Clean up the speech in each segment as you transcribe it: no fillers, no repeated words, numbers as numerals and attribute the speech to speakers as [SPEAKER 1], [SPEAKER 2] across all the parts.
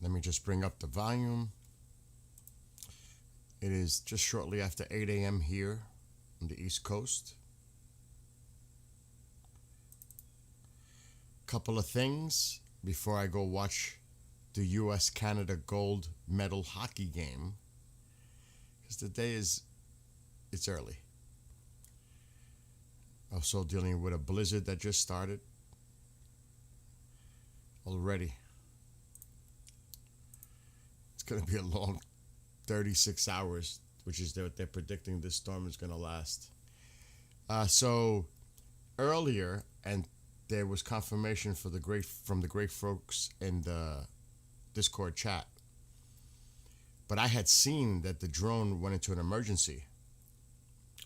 [SPEAKER 1] Let me just bring up the volume. It is just shortly after 8 a.m. here on the East Coast. Couple of things before I go watch the U.S.-Canada gold medal hockey game. Because the day it's early. Also dealing with a blizzard that just started already. It's going to be a long 36 hours, which is what they're predicting this storm is going to last. So earlier, and there was confirmation from the great folks in the Discord chat, but I had seen that the drone went into an emergency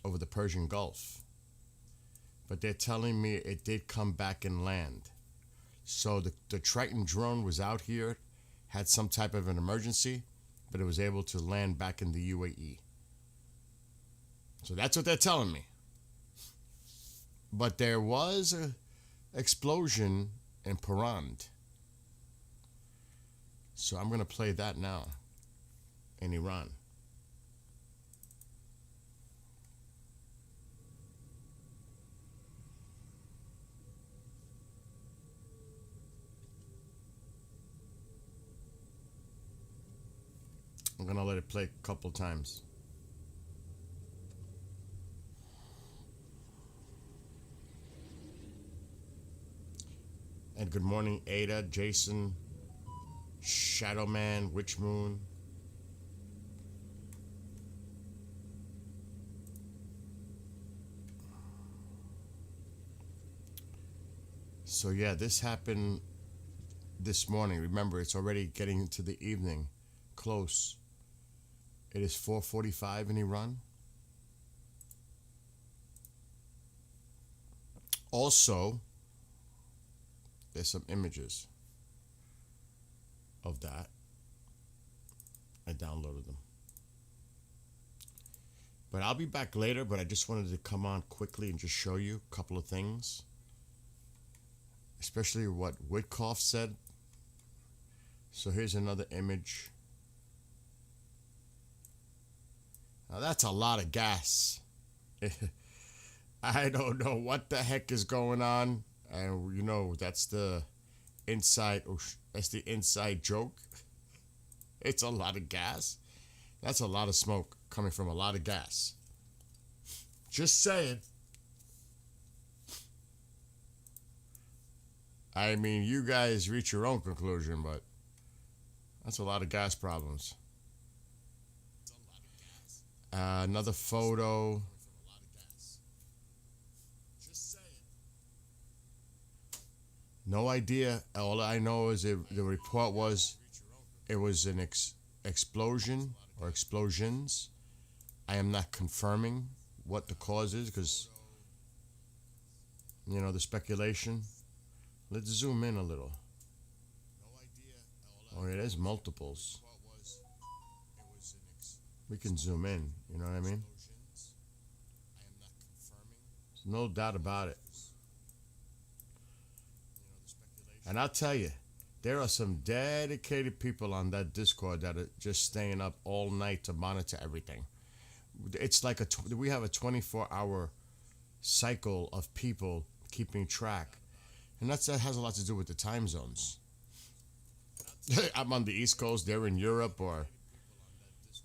[SPEAKER 1] over the Persian Gulf. But they're telling me it did come back and land. So the Triton drone was out here, had some type of an emergency, but it was able to land back in the UAE. So that's what they're telling me. But there was an explosion in Purand. So I'm going to play that now in Iran. I'm going to let it play a couple times. And good morning, Ada, Jason, Shadowman, Witch Moon. So yeah, this happened this morning. Remember, it's already getting into the evening, close. It is 4:45 in Iran. Also, there's some images of that. I downloaded them. But I'll be back later, but I just wanted to come on quickly and just show you a couple of things. Especially what Witkoff said. So here's another image. Now that's a lot of gas. I don't know what the heck is going on. And you know, that's the inside joke. It's a lot of gas. That's a lot of smoke coming from a lot of gas. Just saying. I mean, you guys reach your own conclusion, but that's a lot of gas problems. Another photo. No idea. All I know is the report was it was an explosion or explosions. I am not confirming what the cause is because, you know, the speculation. Let's zoom in a little. Oh, it is multiples. We can zoom in, you know what I mean? There's no doubt about it. And I'll tell you, there are some dedicated people on that Discord that are just staying up all night to monitor everything. It's like we have a 24-hour cycle of people keeping track. And that has a lot to do with the time zones. I'm on the East Coast, they're in Europe or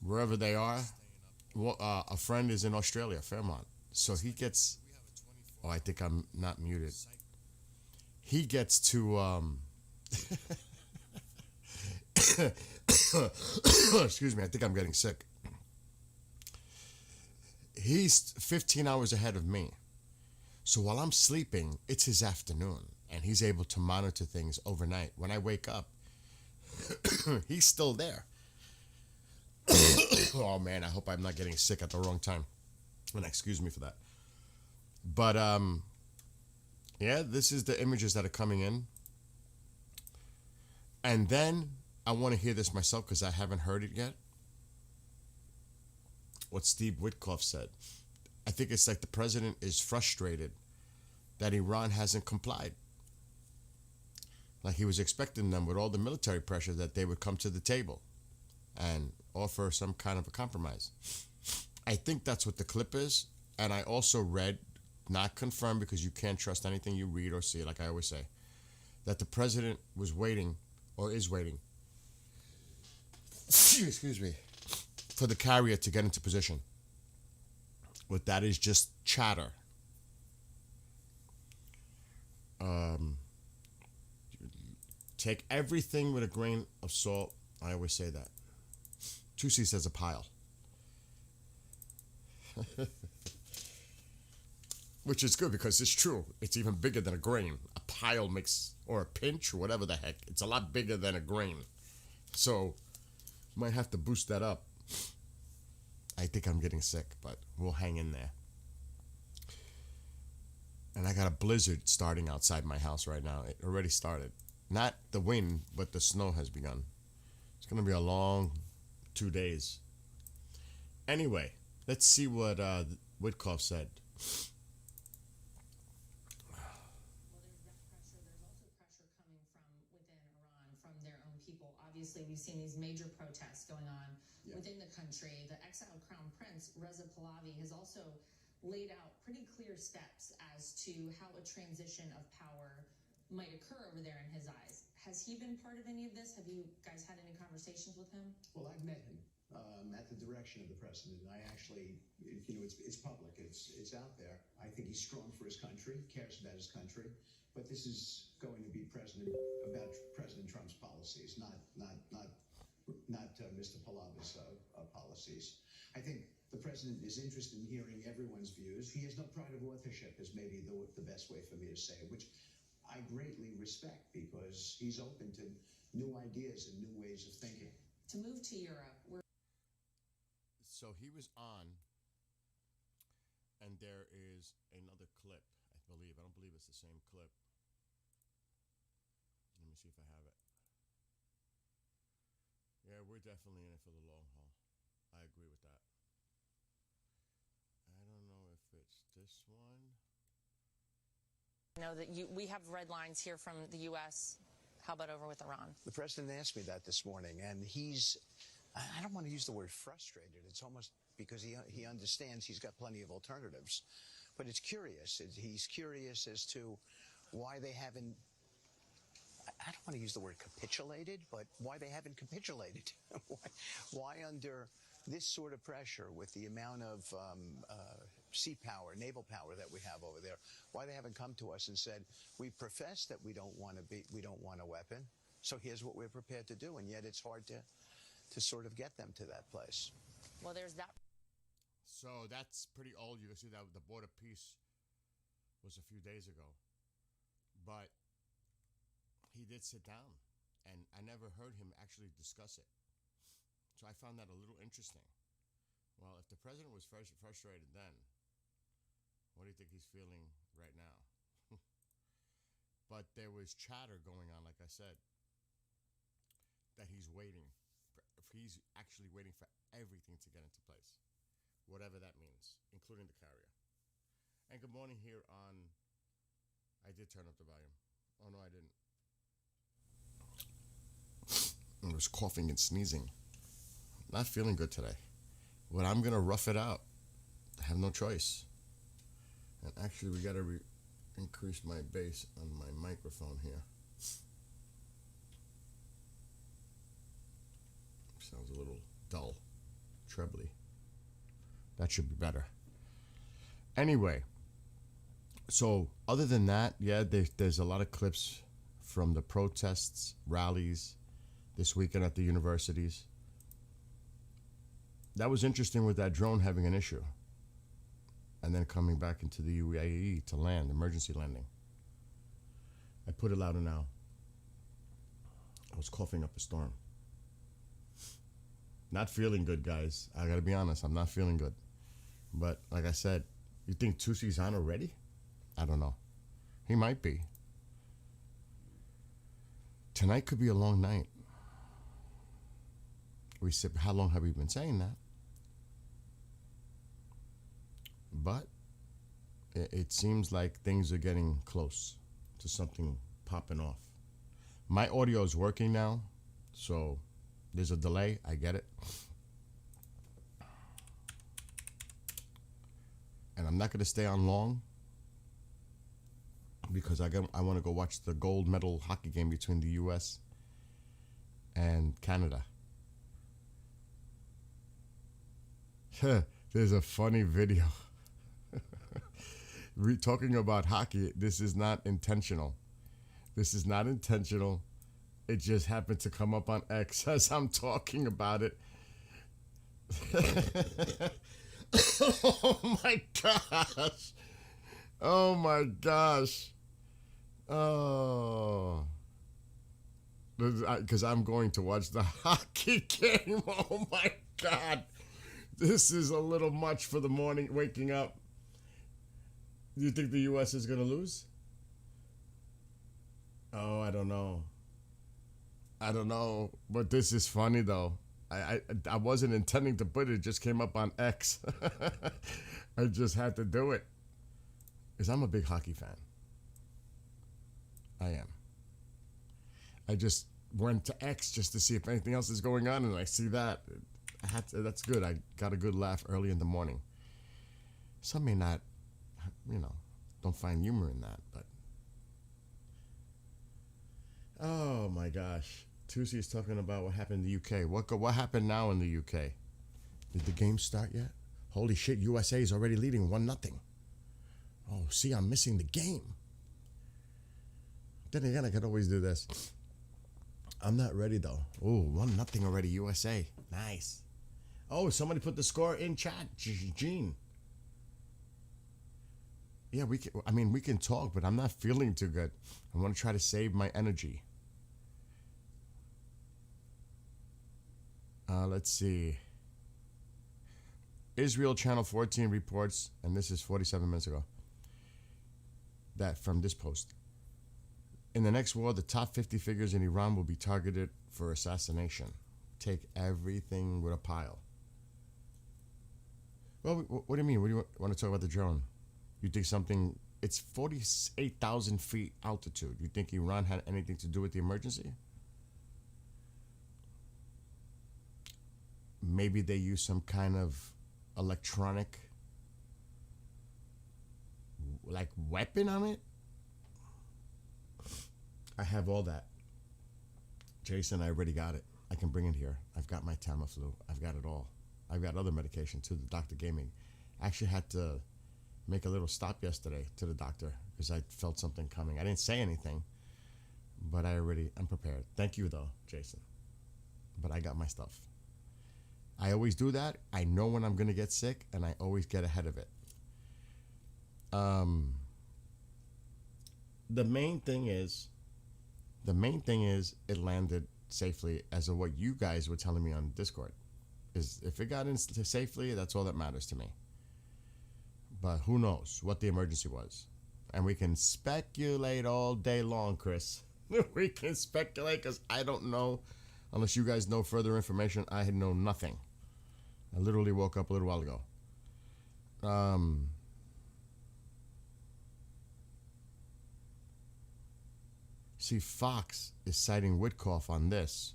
[SPEAKER 1] wherever they are. Well, a friend is in Australia, Fairmont. So he gets... Oh, I think I'm not muted. He gets to... Excuse me, I think I'm getting sick. He's 15 hours ahead of me. So while I'm sleeping, it's his afternoon. And he's able to monitor things overnight. When I wake up, he's still there. Oh man, I hope I'm not getting sick at the wrong time. And excuse me for that. But yeah, this is the images that are coming in. And then I want to hear this myself because I haven't heard it yet. What Steve Witkoff said. I think it's like the president is frustrated that Iran hasn't complied. Like he was expecting them with all the military pressure that they would come to the table and offer some kind of a compromise. I think that's what the clip is. And I also read, not confirmed because you can't trust anything you read or see, like I always say, that the president was waiting or is waiting, excuse me, for the carrier to get into position. But that is just chatter. Um, Take everything with a grain of salt. I always say that. Tusi says a pile. Which is good because it's true. It's even bigger than a grain. A pile makes, or a pinch, or whatever the heck. It's a lot bigger than a grain. So, might have to boost that up. I think I'm getting sick, but we'll hang in there. And I got a blizzard starting outside my house right now. It already started. Not the wind, but the snow has begun. It's going to be a long 2 days. Anyway, let's see what Witkoff said.
[SPEAKER 2] Obviously, we've seen these major protests going on within the country. The exiled Crown Prince, Reza Pahlavi, has also laid out pretty clear steps as to how a transition of power might occur over there in his eyes. Has he been part of any of this? Have you guys had any conversations with him?
[SPEAKER 3] Well, I've met him at the direction of the president. I actually, it's public. It's out there. I think he's strong for his country, cares about his country. But this is going to be about President Trump's policies, not Mr. Pahlavi's policies. I think the president is interested in hearing everyone's views. He has no pride of authorship, is maybe the best way for me to say it, which I greatly respect because he's open to new ideas and new ways of thinking.
[SPEAKER 2] To move to Europe,
[SPEAKER 1] so he was on, and there is another clip, I believe. I don't believe it's the same clip. Let me see if I have it. Yeah, we're definitely in it for the long haul. I agree with that. I don't know if it's this one.
[SPEAKER 2] I know that we have red lines here from the U.S. How about over with Iran?
[SPEAKER 3] The president asked me that this morning, and I don't want to use the word frustrated. It's almost because he understands he's got plenty of alternatives. But it's curious. He's curious as to why they haven't, I don't want to use the word capitulated, but why they haven't capitulated. Why under this sort of pressure with the amount of sea power, naval power that we have over there, why they haven't come to us and said, we profess that we don't want a weapon, so here's what we're prepared to do, and yet it's hard to sort of get them to that place.
[SPEAKER 2] Well, there's that.
[SPEAKER 1] So that's pretty old. You can see that the border peace was a few days ago. But he did sit down, and I never heard him actually discuss it. So I found that a little interesting. Well, if the president was frustrated then, what do you think he's feeling right now? But there was chatter going on, like I said, that he's waiting. He's actually waiting for everything to get into place, whatever that means, including the carrier. And good morning here on, I did turn up the volume. Oh no, I didn't. I was coughing and sneezing. Not feeling good today. But I'm going to rough it out. I have no choice. And actually, we got to increase my bass on my microphone here. Sounds a little dull, trebly. That should be better. Anyway, so other than that, yeah, there's a lot of clips from the protests, rallies this weekend at the universities. That was interesting with that drone having an issue and then coming back into the UAE to land, emergency landing. I put it louder now. I was coughing up a storm. Not feeling good, guys. I gotta be honest, I'm not feeling good. But like I said, you think Tusi's on already? I don't know. He might be. Tonight could be a long night. We said, how long have we been saying that? But it seems like things are getting close to something popping off. My audio is working now, so there's a delay. I get it. And I'm not going to stay on long because I want to go watch the gold medal hockey game between the U.S. and Canada. There's a funny video. Talking about hockey, this is not intentional. This is not intentional. It just happened to come up on X as I'm talking about it. Oh my gosh. Oh my gosh. Oh. Because I'm going to watch the hockey game. Oh my God. This is a little much for the morning waking up. Do you think the U.S. is going to lose? Oh, I don't know. I don't know. But this is funny, though. I wasn't intending to put it. It just came up on X. I just had to do it. Because I'm a big hockey fan. I am. I just went to X just to see if anything else is going on, and I see that. That's good. I got a good laugh early in the morning. Some may not, don't find humor in that, but. Oh my gosh. Tusi is talking about what happened in the UK. What happened now in the UK? Did the game start yet? Holy shit, USA is already leading 1-0. Oh, see, I'm missing the game. Then again, I could always do this. I'm not ready though. Oh, 1-0 already, USA. Nice. Oh, somebody put the score in chat. Gene. Yeah, we can talk, but I'm not feeling too good. I want to try to save my energy. Let's see. Israel Channel 14 reports, and this is 47 minutes ago, that from this post. In the next war, the top 50 figures in Iran will be targeted for assassination. Take everything with a pile. Well, what do you mean? What do you want to talk about the drone? You think something... It's 48,000 feet altitude. You think Iran had anything to do with the emergency? Maybe they use some kind of electronic weapon on it. I have all that. Jason, I already got it. I can bring it here. I've got my Tamiflu. I've got it all. I've got other medication too. The doctor gave me. I actually had to make a little stop yesterday to the doctor because I felt something coming. I didn't say anything, but I'm prepared. Thank you though, Jason. But I got my stuff. I always do that. I know when I'm going to get sick, and I always get ahead of it. The main thing is it landed safely, as of what you guys were telling me on Discord. Is if it got in safely, that's all that matters to me. But who knows what the emergency was. And we can speculate all day long, Chris. We can speculate because I don't know. Unless you guys know further information, I know nothing. I literally woke up a little while ago. See, Fox is citing Witkoff on this.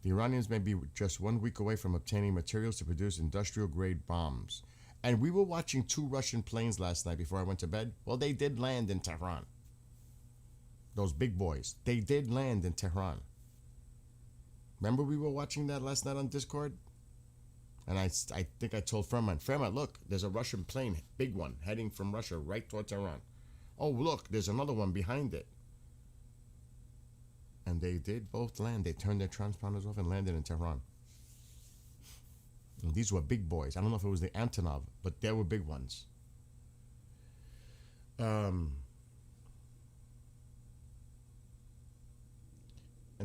[SPEAKER 1] The Iranians may be just 1 week away from obtaining materials to produce industrial-grade bombs. And we were watching 2 Russian planes last night before I went to bed. Well, they did land in Tehran. Those big boys. They did land in Tehran. Remember we were watching that last night on Discord? And I think I told Fremont, look, there's a Russian plane, big one, heading from Russia right towards Tehran. Oh, look, there's another one behind it. And they did both land. They turned their transponders off and landed in Tehran. And these were big boys. I don't know if it was the Antonov, but they were big ones. And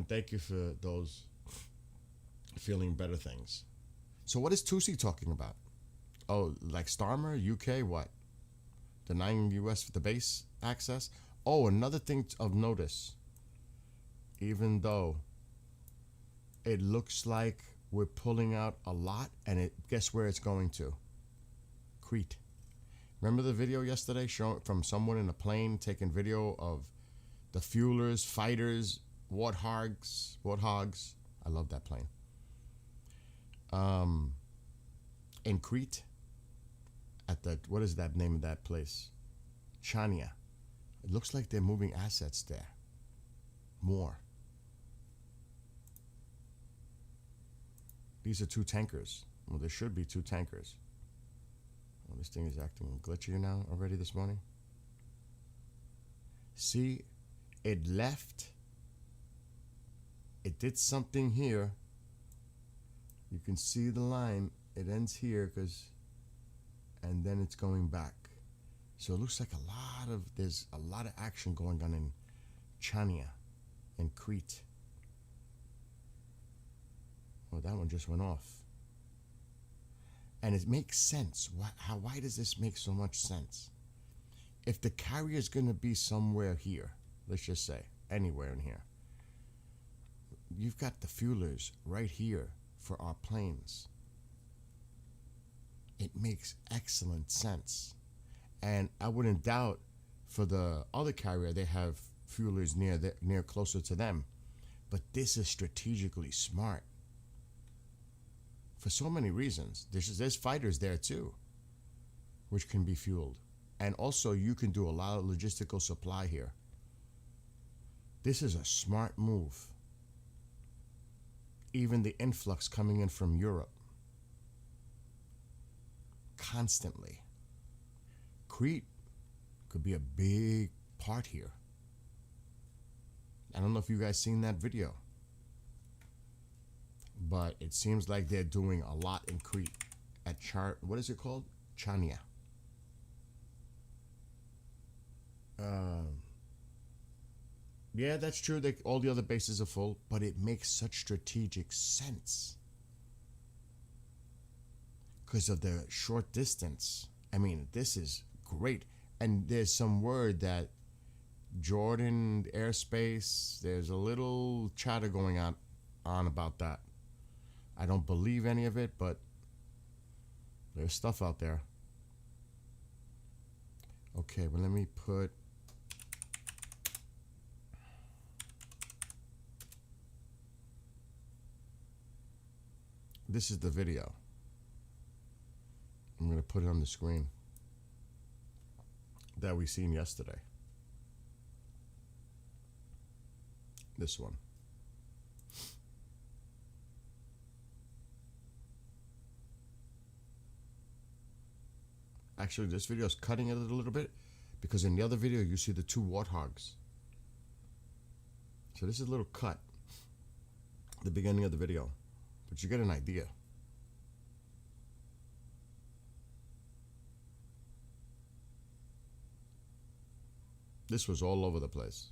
[SPEAKER 1] thank you for those feeling better things. So what is Tusi talking about? Oh, like Starmer, UK, what? Denying US the base access? Oh, another thing of notice. Even though it looks like we're pulling out a lot, and guess where it's going to? Crete. Remember the video yesterday showing from someone in a plane taking video of the fuelers, fighters, Warthogs. I love that plane. In Crete, at the, what is that name of that place? Chania. It looks like they're moving assets there. More. These are 2 tankers. Well, there should be 2 tankers. Well, this thing is acting glitchier now already this morning. See, it left. It did something here. You can see the line. It ends here and then it's going back. So it looks like there's a lot of action going on in Chania and Crete. Well, that one just went off. And it makes sense. Why does this make so much sense? If the carrier is going to be somewhere here, let's just say, anywhere in here, you've got the fuelers right here for our planes. It makes excellent sense. And I wouldn't doubt for the other carrier, they have fuelers near closer to them. But this is strategically smart. For so many reasons. There's fighters there too, which can be fueled. And also you can do a lot of logistical supply here. This is a smart move. Even the influx coming in from Europe. Constantly. Crete could be a big part here. I don't know if you guys seen that video. But it seems like they're doing a lot in Crete at what is it called? Chania. Yeah, that's true. All the other bases are full, but it makes such strategic sense because of the short distance. I mean, this is great. And there's some word that Jordan airspace, there's a little chatter going on about that. I don't believe any of it, but there's stuff out there. Okay, well, let me put... This is the video. I'm going to put it on the screen that we seen yesterday. This one. Actually, this video is cutting it a little bit because in the other video you see the 2 warthogs. So this is a little cut, the beginning of the video, but you get an idea. This was all over the place.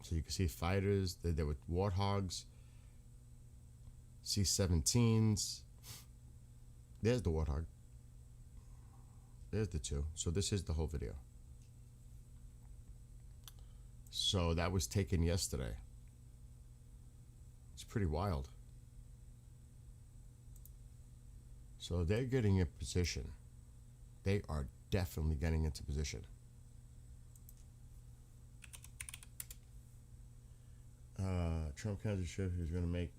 [SPEAKER 1] So you can see fighters, there were warthogs, C-17s. There's the warthog. There's the 2. So this is the whole video. So that was taken yesterday. It's pretty wild. So they're getting in position. They are definitely getting into position. Trump candidate who's going to make...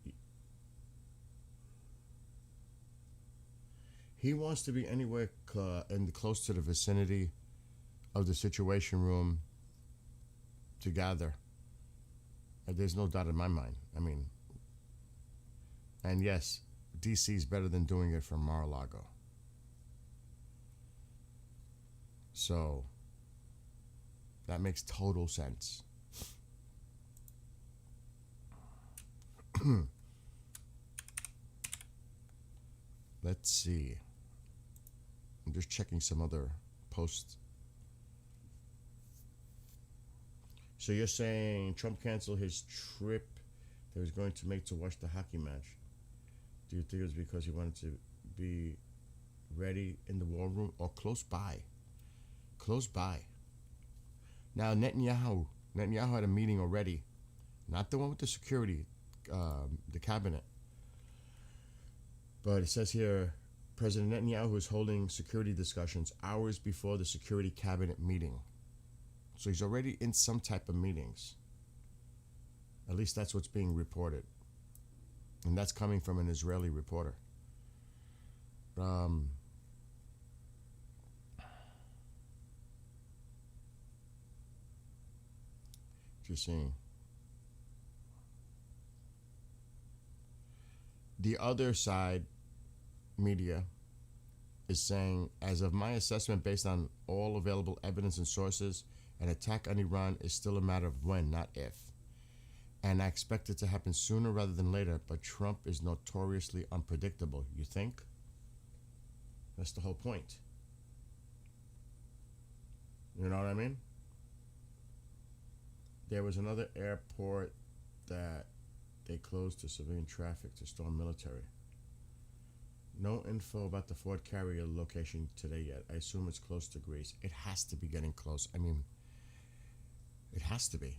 [SPEAKER 1] He wants to be anywhere close to the vicinity of the Situation Room to gather. There's no doubt in my mind. I mean, and yes, DC is better than doing it from Mar-a-Lago. So that makes total sense. Let's see. I'm just checking some other posts. So you're saying Trump canceled his trip that he was going to make to watch the hockey match. Do you think it was because he wanted to be ready in the war room or close by? Close by. Now Netanyahu had a meeting already. Not the one with the security, the cabinet. But it says here, President Netanyahu is holding security discussions hours before the security cabinet meeting. So he's already in some type of meetings. At least that's what's being reported. And that's coming from an Israeli reporter. Just seeing. The other side, media, is saying, as of my assessment based on all available evidence and sources, an attack on Iran is still a matter of when, not if. And I expect it to happen sooner rather than later, but Trump is notoriously unpredictable. You think? That's the whole point. You know what I mean? There was another airport that they closed to civilian traffic to storm military. No info about the Ford carrier location today yet. I assume it's close to Greece. It has to be getting close. I mean, it has to be.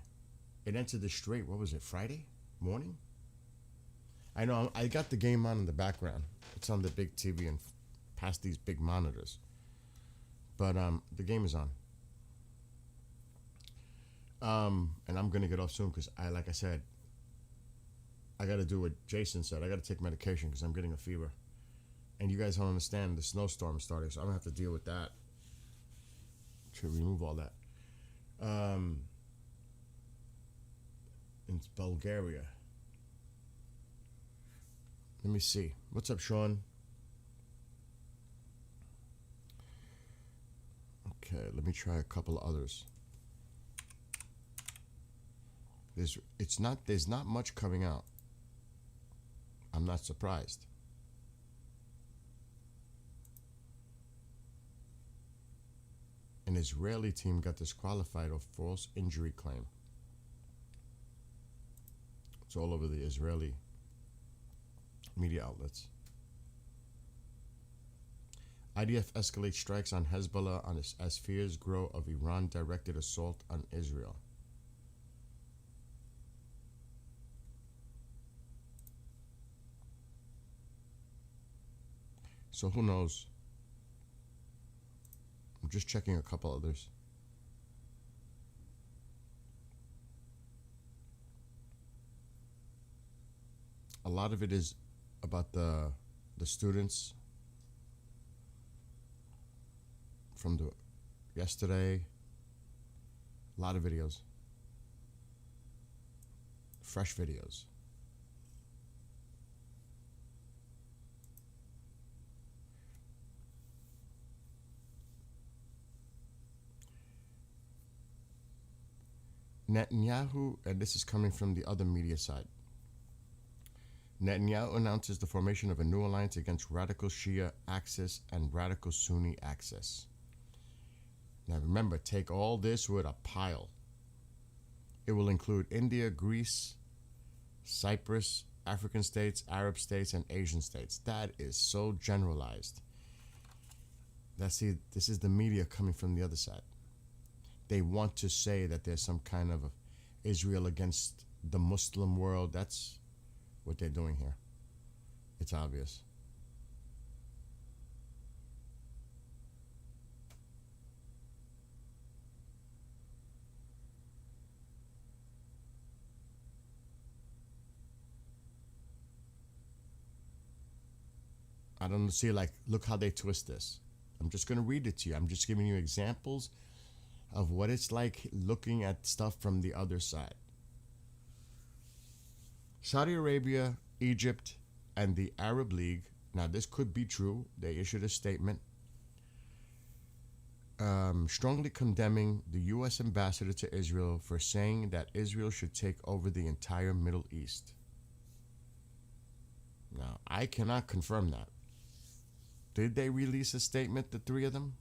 [SPEAKER 1] It entered the strait, what was it, Friday morning? I know, I got the game on in the background. It's on the big TV and past these big monitors. But the game is on. And I'm going to get off soon because like I said, I got to do what Jason said. I got to take medication because I'm getting a fever. And you guys don't understand, the snowstorm is starting, so I'm going to have to deal with that. To remove all that. In Bulgaria. Let me see. What's up, Sean? Okay, let me try a couple of others. There's not much coming out. I'm not surprised. An Israeli team got disqualified of false injury claim. It's all over the Israeli media outlets. IDF escalates strikes on Hezbollah as fears grow of Iran-directed assault on Israel. So who knows? I'm just checking a couple others. A lot of it is about the students from the yesterday. A lot of videos. Fresh videos. Netanyahu, and this is coming from the other media side. Netanyahu announces the formation of a new alliance against radical Shia axis and radical Sunni axis. Now remember, take all this with a pile. It will include India, Greece, Cyprus, African states, Arab states, and Asian states. That is so generalized. This is the media coming from the other side. They want to say that there's some kind of Israel against the Muslim world. That's what they're doing here. It's obvious. I don't see, like, look how they twist this. I'm just going to read it to you. I'm just giving you examples of what it's like looking at stuff from the other side. Saudi Arabia, Egypt, and the Arab League, now this could be true, they issued a statement strongly condemning the U.S. ambassador to Israel for saying that Israel should take over the entire Middle East. Now, I cannot confirm that. Did they release a statement, the three of them?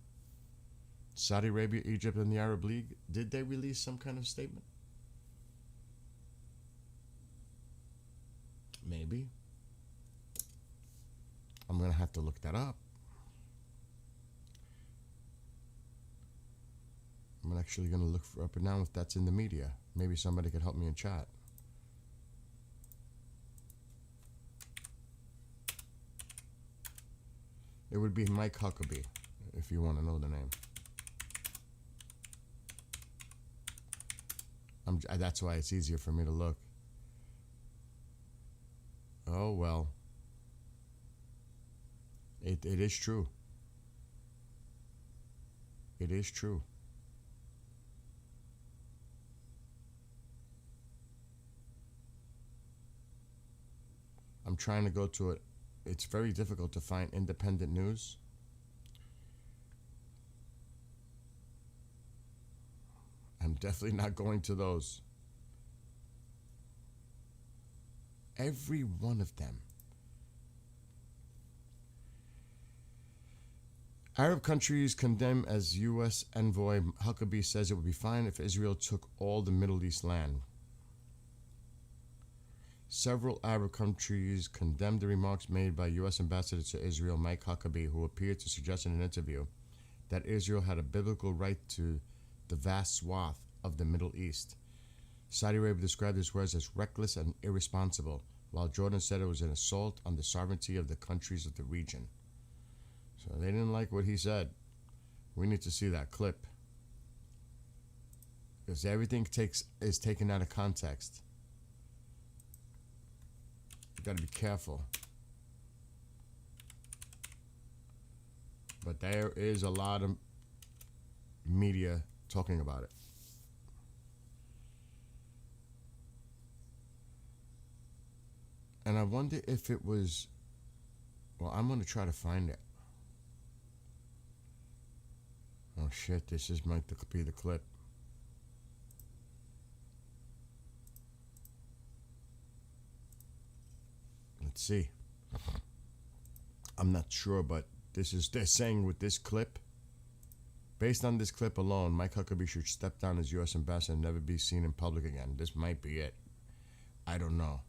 [SPEAKER 1] Saudi Arabia, Egypt, and the Arab League, did they release some kind of statement? Maybe. I'm going to have to look that up. I'm actually going to look for up and down if that's in the media. Maybe somebody could help me in chat. It would be Mike Huckabee, if you want to know the name. That's why it's easier for me to look. Oh, well. It is true. It is true. I'm trying to go to it. It's very difficult to find independent news. I'm definitely not going to those. Every one of them. Arab countries condemn as U.S. envoy Huckabee says it would be fine if Israel took all the Middle East land. Several Arab countries condemned the remarks made by U.S. Ambassador to Israel Mike Huckabee, who appeared to suggest in an interview that Israel had a biblical right to the vast swath of the Middle East. Saudi Arabia described his words as reckless and irresponsible, while Jordan said it was an assault on the sovereignty of the countries of the region. So they didn't like what he said. We need to see that clip, because everything is taken out of context. You got to be careful. But there is a lot of media talking about it. And I wonder if it was... Well, I'm going to try to find it. Oh shit, this might be the clip. Let's see. I'm not sure, but they're saying with this clip, based on this clip alone, Mike Huckabee should step down as U.S. ambassador and never be seen in public again. This might be it. I don't know.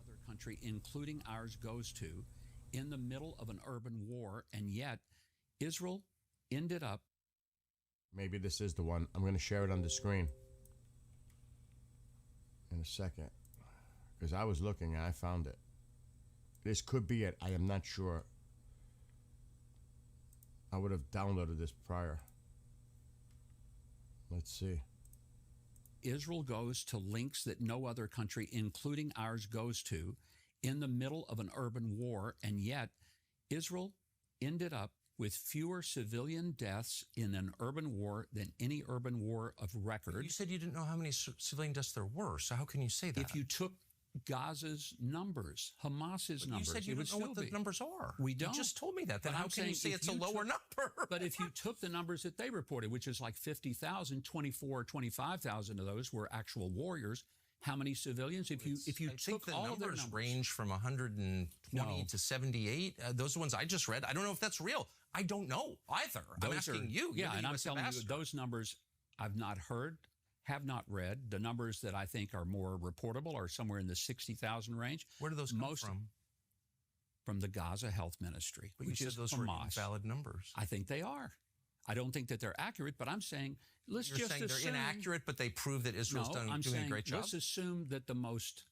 [SPEAKER 4] Other country, including ours, goes to in the middle of an urban war, and yet Israel ended up.
[SPEAKER 1] Maybe this is the one. I'm going to share it on the screen in a second, because I was looking and I found it. This could be it. I am not sure. I would have downloaded this prior. Let's see.
[SPEAKER 4] Israel goes to links that no other country, including ours, goes to in the middle of an urban war, and yet Israel ended up with fewer civilian deaths in an urban war than any urban war of record.
[SPEAKER 5] You said you didn't know how many civilian deaths there were, so how can you say that?
[SPEAKER 4] If you took Gaza's numbers, Hamas's numbers,
[SPEAKER 5] you said you
[SPEAKER 4] it would
[SPEAKER 5] don't know what
[SPEAKER 4] still
[SPEAKER 5] the numbers are.
[SPEAKER 4] We don't.
[SPEAKER 5] You just told me that. Then
[SPEAKER 4] But
[SPEAKER 5] how
[SPEAKER 4] I'm
[SPEAKER 5] can you say
[SPEAKER 4] saying
[SPEAKER 5] it's a lower number?
[SPEAKER 4] But if you took the numbers that they reported, which is like 50,000, 24, 25,000 of those were actual warriors. How many civilians? If you
[SPEAKER 5] I
[SPEAKER 4] took
[SPEAKER 5] think the
[SPEAKER 4] all their
[SPEAKER 5] numbers
[SPEAKER 4] numbers,
[SPEAKER 5] range from 120 to 78. Those are the ones I just read. I don't know if that's real. I don't know either. I'm asking you.
[SPEAKER 4] Yeah, and I'm
[SPEAKER 5] US
[SPEAKER 4] telling you,
[SPEAKER 5] ambassador.
[SPEAKER 4] those numbers I've not heard, have not read. The numbers that I think are more reportable are somewhere in the 60,000 range.
[SPEAKER 5] Where do those come from?
[SPEAKER 4] From the Gaza Health Ministry,
[SPEAKER 5] But
[SPEAKER 4] which
[SPEAKER 5] you
[SPEAKER 4] is
[SPEAKER 5] said those were
[SPEAKER 4] Hamas.
[SPEAKER 5] invalid numbers.
[SPEAKER 4] I think they are. I don't think that they're accurate, but I'm saying
[SPEAKER 5] You're
[SPEAKER 4] just
[SPEAKER 5] saying
[SPEAKER 4] assume
[SPEAKER 5] they're inaccurate, but they prove that Israel's
[SPEAKER 4] I'm
[SPEAKER 5] doing
[SPEAKER 4] saying
[SPEAKER 5] a great job?
[SPEAKER 4] let's assume that the most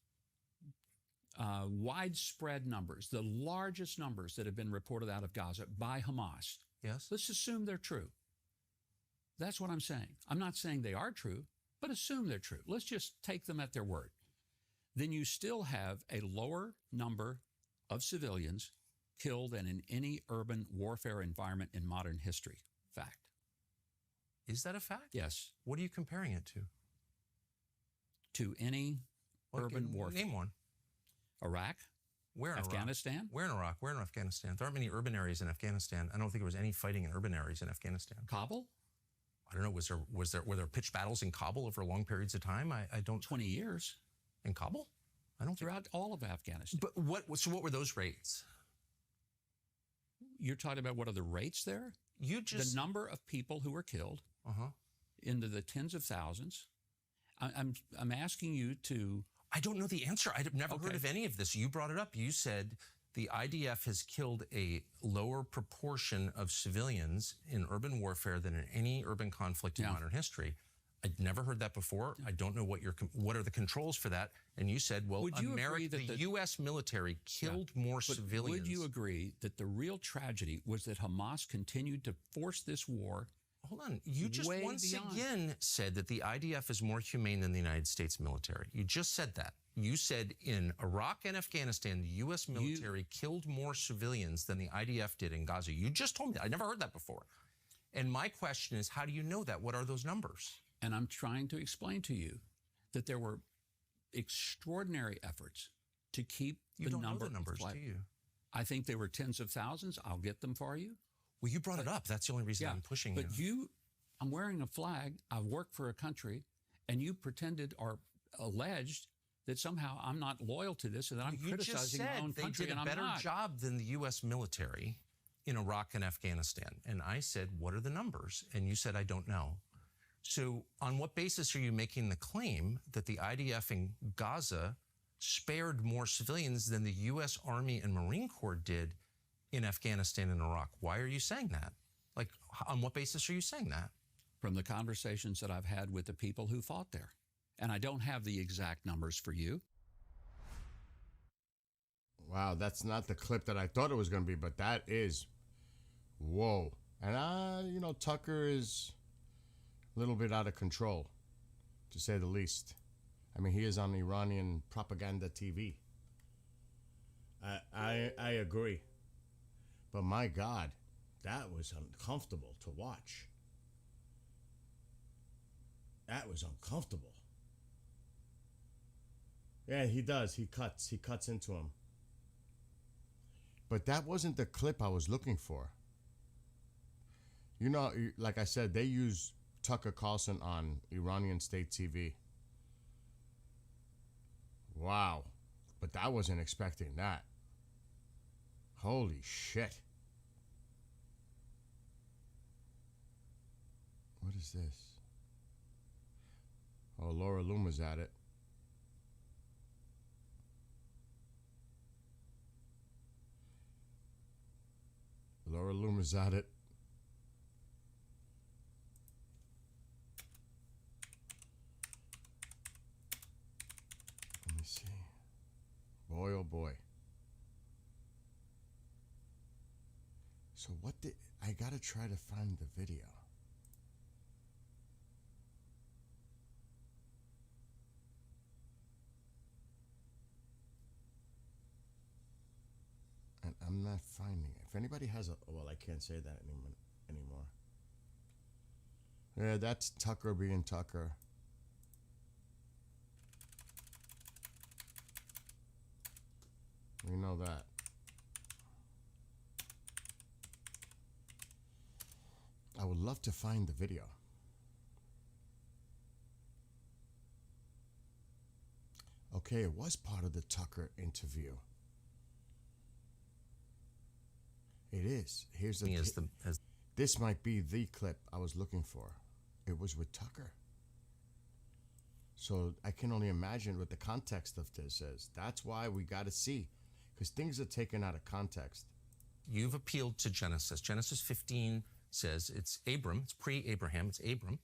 [SPEAKER 4] widespread numbers, the largest numbers that have been reported out of Gaza by Hamas,
[SPEAKER 5] Yes.
[SPEAKER 4] let's assume they're true. That's what I'm saying. I'm not saying they are true, but assume they're true. Let's just take them at their word. Then you still have a lower number of civilians killed than in any urban warfare environment in modern history. Fact.
[SPEAKER 5] Is that a fact?
[SPEAKER 4] Yes.
[SPEAKER 5] What are you comparing it to?
[SPEAKER 4] To any urban warfare.
[SPEAKER 5] Name one.
[SPEAKER 4] Iraq.
[SPEAKER 5] Where in
[SPEAKER 4] Afghanistan.
[SPEAKER 5] Iraq? Where in Iraq? Where in Afghanistan? There aren't many urban areas in Afghanistan. I don't think there was any fighting in urban areas in Afghanistan.
[SPEAKER 4] Kabul.
[SPEAKER 5] I don't know. Were there pitched battles in Kabul over long periods of time? I don't.
[SPEAKER 4] 20 years.
[SPEAKER 5] In Kabul? I don't.
[SPEAKER 4] Throughout all of Afghanistan.
[SPEAKER 5] But what were those rates?
[SPEAKER 4] You're talking about what are the rates there? The number of people who were killed into the tens of thousands. I'm asking you to.
[SPEAKER 5] I don't know the answer. I've never heard of any of this. You brought it up. You said the IDF has killed a lower proportion of civilians in urban warfare than in any urban conflict in modern history. I'd never heard that before. I don't know what are the controls for that. And you said, well,
[SPEAKER 4] Would you agree that
[SPEAKER 5] the U.S. military killed more civilians.
[SPEAKER 4] Would you agree that the real tragedy was that Hamas continued to force this war?
[SPEAKER 5] Hold on. You just once
[SPEAKER 4] beyond.
[SPEAKER 5] again said that the IDF is more humane than the United States military. You just said that. You said in Iraq and Afghanistan, the U.S. military killed more civilians than the IDF did in Gaza. You just told me that. I never heard that before. And my question is, how do you know that? What are those numbers?
[SPEAKER 4] And I'm trying to explain to you that there were extraordinary efforts to keep
[SPEAKER 5] You
[SPEAKER 4] the
[SPEAKER 5] don't
[SPEAKER 4] number
[SPEAKER 5] know the numbers,
[SPEAKER 4] of
[SPEAKER 5] do you?
[SPEAKER 4] I think they were tens of thousands. I'll get them for you.
[SPEAKER 5] Well, you brought it up. That's the only reason I'm pushing
[SPEAKER 4] but I'm wearing a flag. I work for a country, and you pretended or alleged that somehow I'm not loyal to this and that I'm criticizing my own country, and I'm not.
[SPEAKER 5] They did a better job than the U.S. military in Iraq and Afghanistan. And I said, what are the numbers? And you said, I don't know. So on what basis are you making the claim that the IDF in Gaza spared more civilians than the U.S. Army and Marine Corps did in Afghanistan and Iraq? Why are you saying that? Like, on what basis are you saying that?
[SPEAKER 4] From the conversations that I've had with the people who fought there. And I don't have the exact numbers for you.
[SPEAKER 1] Wow, that's not the clip that I thought it was going to be, but that is, whoa. And, Tucker is a little bit out of control, to say the least. I mean, he is on Iranian propaganda TV. I agree. But my God, that was uncomfortable to watch. That was uncomfortable. Yeah, he does. He cuts into him. But that wasn't the clip I was looking for. Like I said, they use Tucker Carlson on Iranian state TV. Wow. But I wasn't expecting that. Holy shit. What is this? Oh, Laura Loomer's at it. Laura Loomer's at it. Let me see. Boy, oh boy. So I gotta try to find the video. And I'm not finding it. If anybody has I can't say that anymore. Yeah, that's Tucker being Tucker. We know that. I would love to find the video. Okay, it was part of the Tucker interview. It is. Here's the. This might be the clip I was looking for. It was with Tucker. So I can only imagine what the context of this is. That's why we got to see, because things are taken out of context.
[SPEAKER 5] You've appealed to Genesis. Genesis 15 says it's Abram. It's pre-Abraham. It's Abram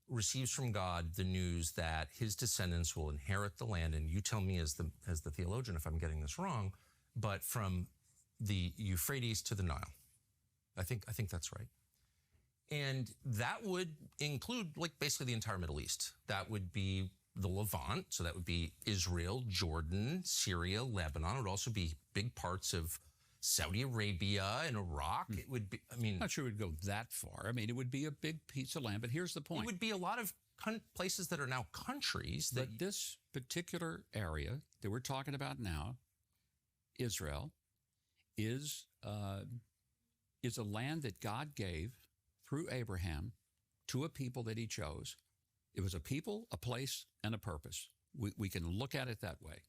[SPEAKER 5] receives from God the news that his descendants will inherit the land. And you tell me as the theologian if I'm getting this wrong, but from the Euphrates to the Nile. I think that's right. And that would include basically the entire Middle East. That would be the Levant. So that would be Israel, Jordan, Syria, Lebanon. It would also be big parts of Saudi Arabia and Iraq. It would be,
[SPEAKER 4] not sure it would go that far. It would be a big piece of land, but here's the point.
[SPEAKER 5] It would be a lot of places that are now countries.
[SPEAKER 4] But this particular area that we're talking about now, Israel, is a land that God gave through Abraham to a people that he chose. It was a people, a place, and a purpose. We can look at it that way.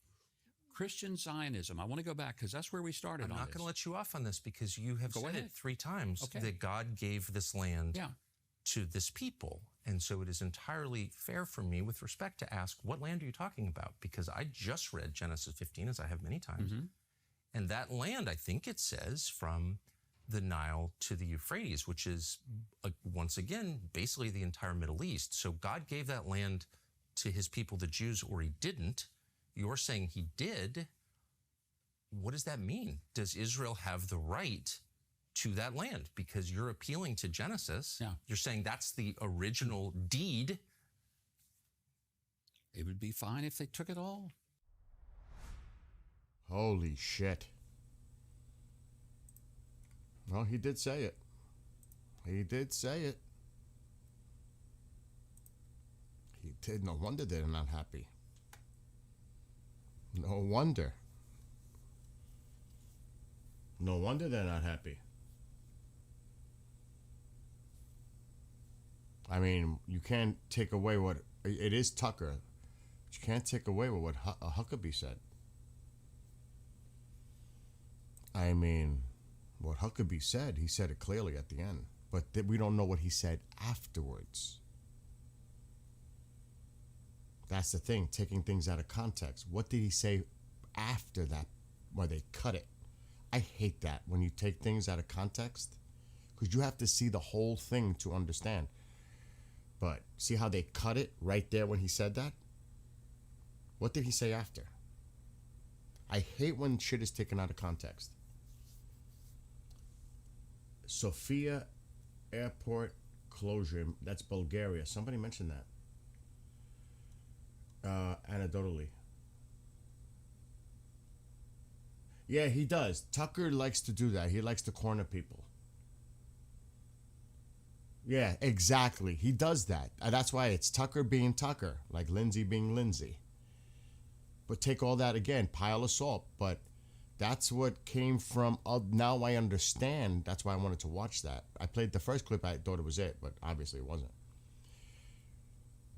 [SPEAKER 4] Christian Zionism, I want to go back because that's where we started.
[SPEAKER 5] I'm not going to let you off on this because you have said it 3 times that God gave this land to this people. And so it is entirely fair for me with respect to ask, what land are you talking about? Because I just read Genesis 15, as I have many times. Mm-hmm. And that land, I think it says, from the Nile to the Euphrates, which is, once again, basically the entire Middle East. So God gave that land to his people, the Jews, or he didn't. You're saying he did. What does that mean? Does Israel have the right to that land? Because you're appealing to Genesis.
[SPEAKER 4] Yeah.
[SPEAKER 5] You're saying that's the original deed.
[SPEAKER 4] It would be fine if they took it all.
[SPEAKER 1] Holy shit. Well, he did say it. He did say it. He did. No wonder they're not happy. No wonder. No wonder they're not happy. I mean, you can't take away what... It is Tucker. But you can't take away what Huckabee said. I mean, what Huckabee said, he said it clearly at the end. But we don't know what he said afterwards. That's the thing, taking things out of context. What did he say after that, where they cut it? I hate that when you take things out of context, because you have to see the whole thing to understand. But see how they cut it right there when he said that? What did he say after? I hate when shit is taken out of context. Sofia Airport closure, that's Bulgaria. Somebody mentioned that. Anecdotally. Yeah, he does. Tucker likes to do that. He likes to corner people. Yeah, exactly. He does that. That's why it's Tucker being Tucker, like Lindsay being Lindsay. But take all that again, pile of salt. But that's what came from. Now I understand. That's why I wanted to watch that. I played the first clip. I thought it was it, but obviously it wasn't.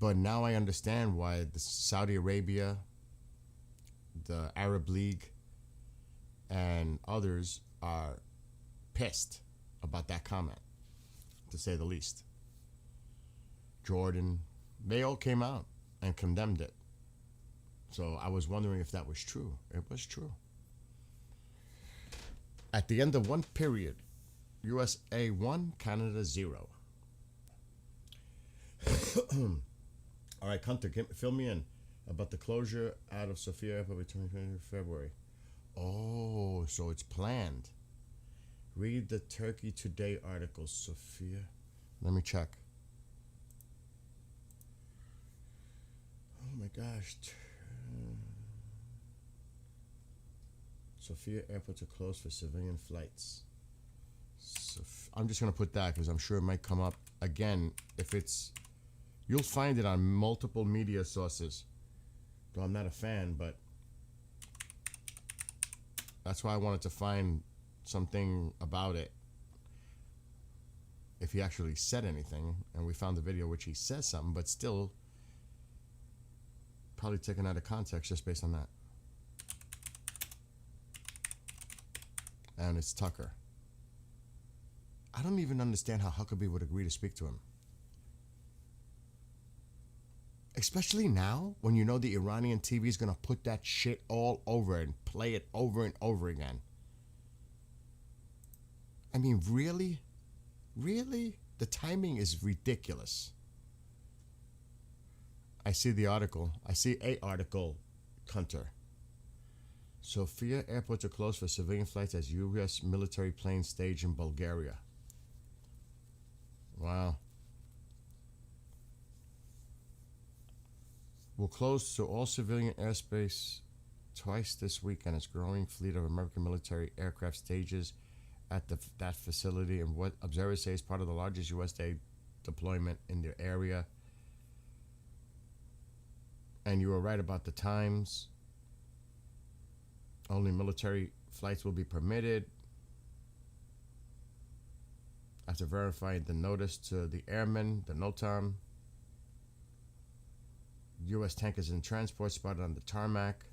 [SPEAKER 1] But now I understand why the Saudi Arabia, the Arab League, and others are pissed about that comment, to say the least. Jordan, they all came out and condemned it. So I was wondering if that was true. It was true. At the end of one period, USA 1, Canada 0. All right, Hunter, fill me in about the closure out of Sofia Airport between February. Oh, so it's planned. Read the Turkey Today article, Sofia. Let me check. Oh my gosh. Sofia Airport are closed for civilian flights. I'm just going to put that because I'm sure it might come up again. If it's, you'll find it on multiple media sources. Though I'm not a fan, but that's why I wanted to find something about it. If he actually said anything, and we found the video which he says something, but still probably taken out of context just based on that. And it's Tucker. I don't even understand how Huckabee would agree to speak to him. Especially now, when you know the Iranian TV is going to put that shit all over and play it over and over again. I mean, really? Really? The timing is ridiculous. I see the article. I see a article, Hunter. Sofia airports are closed for civilian flights as U.S. military planes stage in Bulgaria. Wow. Will close to all civilian airspace twice this week, and its growing fleet of American military aircraft stages at that facility, and what observers say is part of the largest U.S. deployment in the area. And you were right about the times. Only military flights will be permitted. After verifying the notice to the airmen, the NOTAM, U.S. tankers in transport spotted on the tarmac.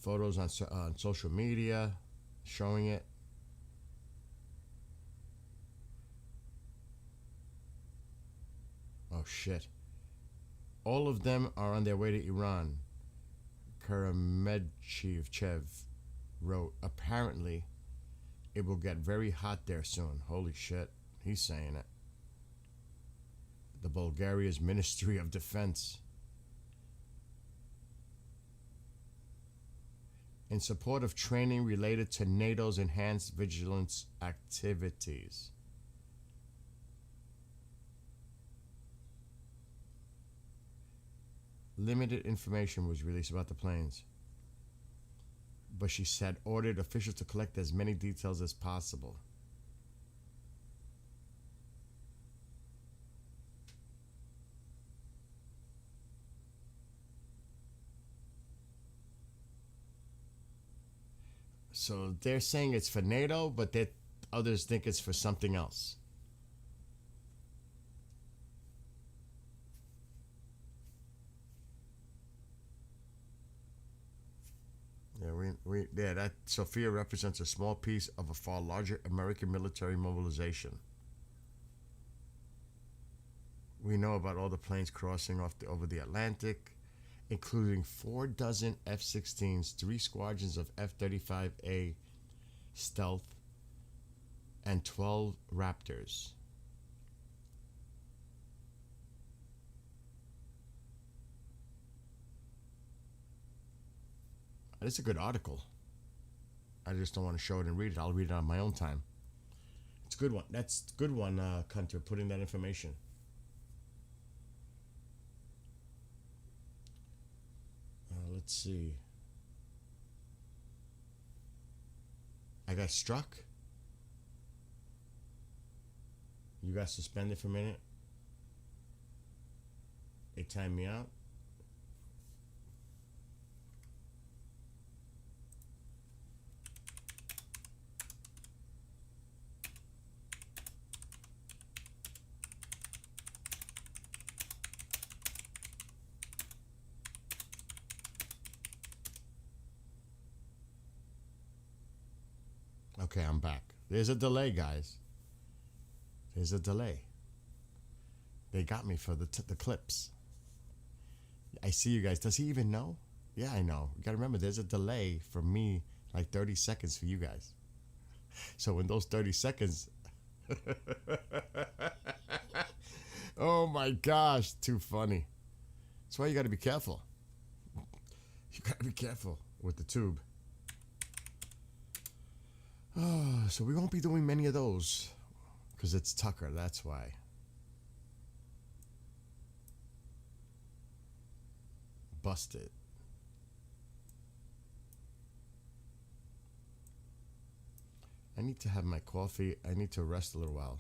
[SPEAKER 1] Photos on social media showing it. Oh, shit. All of them are on their way to Iran. Karamedchev wrote, apparently, It will get very hot there soon. Holy shit. He's saying it. The Bulgaria's Ministry of Defense. In support of training related to NATO's enhanced vigilance activities. Limited information was released about the planes, but she said ordered officials to collect as many details as possible. So they're saying it's for NATO, but others think it's for something else. Yeah, that Sophia represents a small piece of a far larger American military mobilization. We know about all the planes crossing over the Atlantic, including 4 dozen F-16s, 3 squadrons of F-35A stealth, and 12 Raptors. It's a good article. I just don't want to show it and read it. I'll read it on my own time. It's a good one. That's a good one, Hunter, putting that information. Let's see. I got struck. You got suspended for a minute. They timed me out. Okay, I'm back. There's a delay, guys. There's a delay. They got me for the clips. I see you guys. Does he even know? Yeah, I know. You got to remember, there's a delay for me, like 30 seconds for you guys. So in those 30 seconds... oh my gosh, too funny. That's why you got to be careful. You got to be careful with the tube. Oh, so we won't be doing many of those because it's Tucker, that's why. Busted. I need to have my coffee. I need to rest a little while.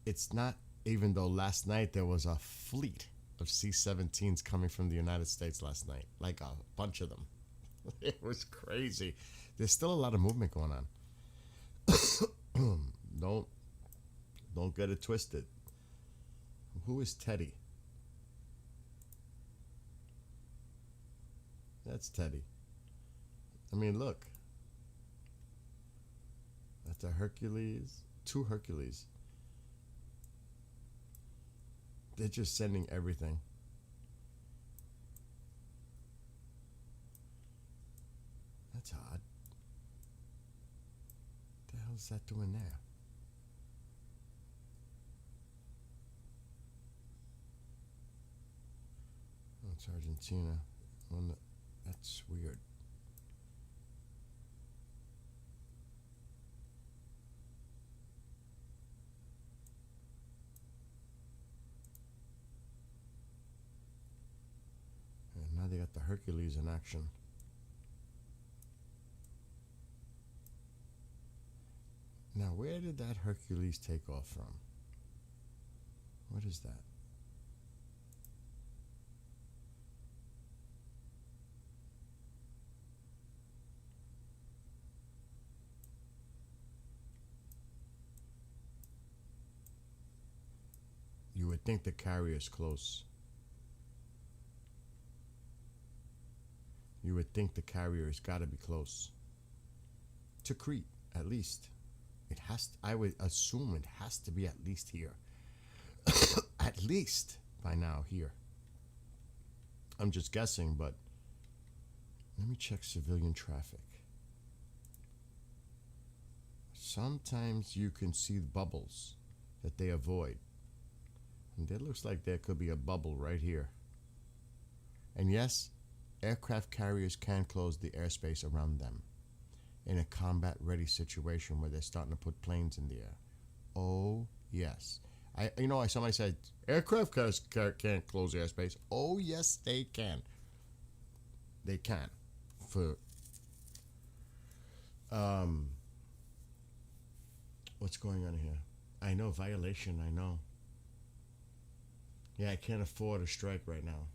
[SPEAKER 1] It's not, even though last night there was a fleet of C-17s coming from the United States last night. Like a bunch of them. It was crazy. There's still a lot of movement going on. Don't get it twisted. Who is Teddy? That's Teddy. I mean, look. That's a Hercules. 2 Hercules. They're just sending everything. That's odd. What the hell is that doing there? Oh, it's Argentina. That's weird. And now they got the Hercules in action. Now, where did that Hercules take off from? What is that? You would think the carrier is close. You would think the carrier has got to be close. To Crete, at least. I would assume it has to be at least here. At least by now here. I'm just guessing, but let me check civilian traffic. Sometimes you can see bubbles that they avoid. And it looks like there could be a bubble right here. And yes, aircraft carriers can close the airspace around them in a combat-ready situation where they're starting to put planes in the air. Oh, yes. Somebody said, aircraft carriers can't close airspace. Oh, yes, they can. They can. For, what's going on here? I know, violation, I know. Yeah, I can't afford a strike right now.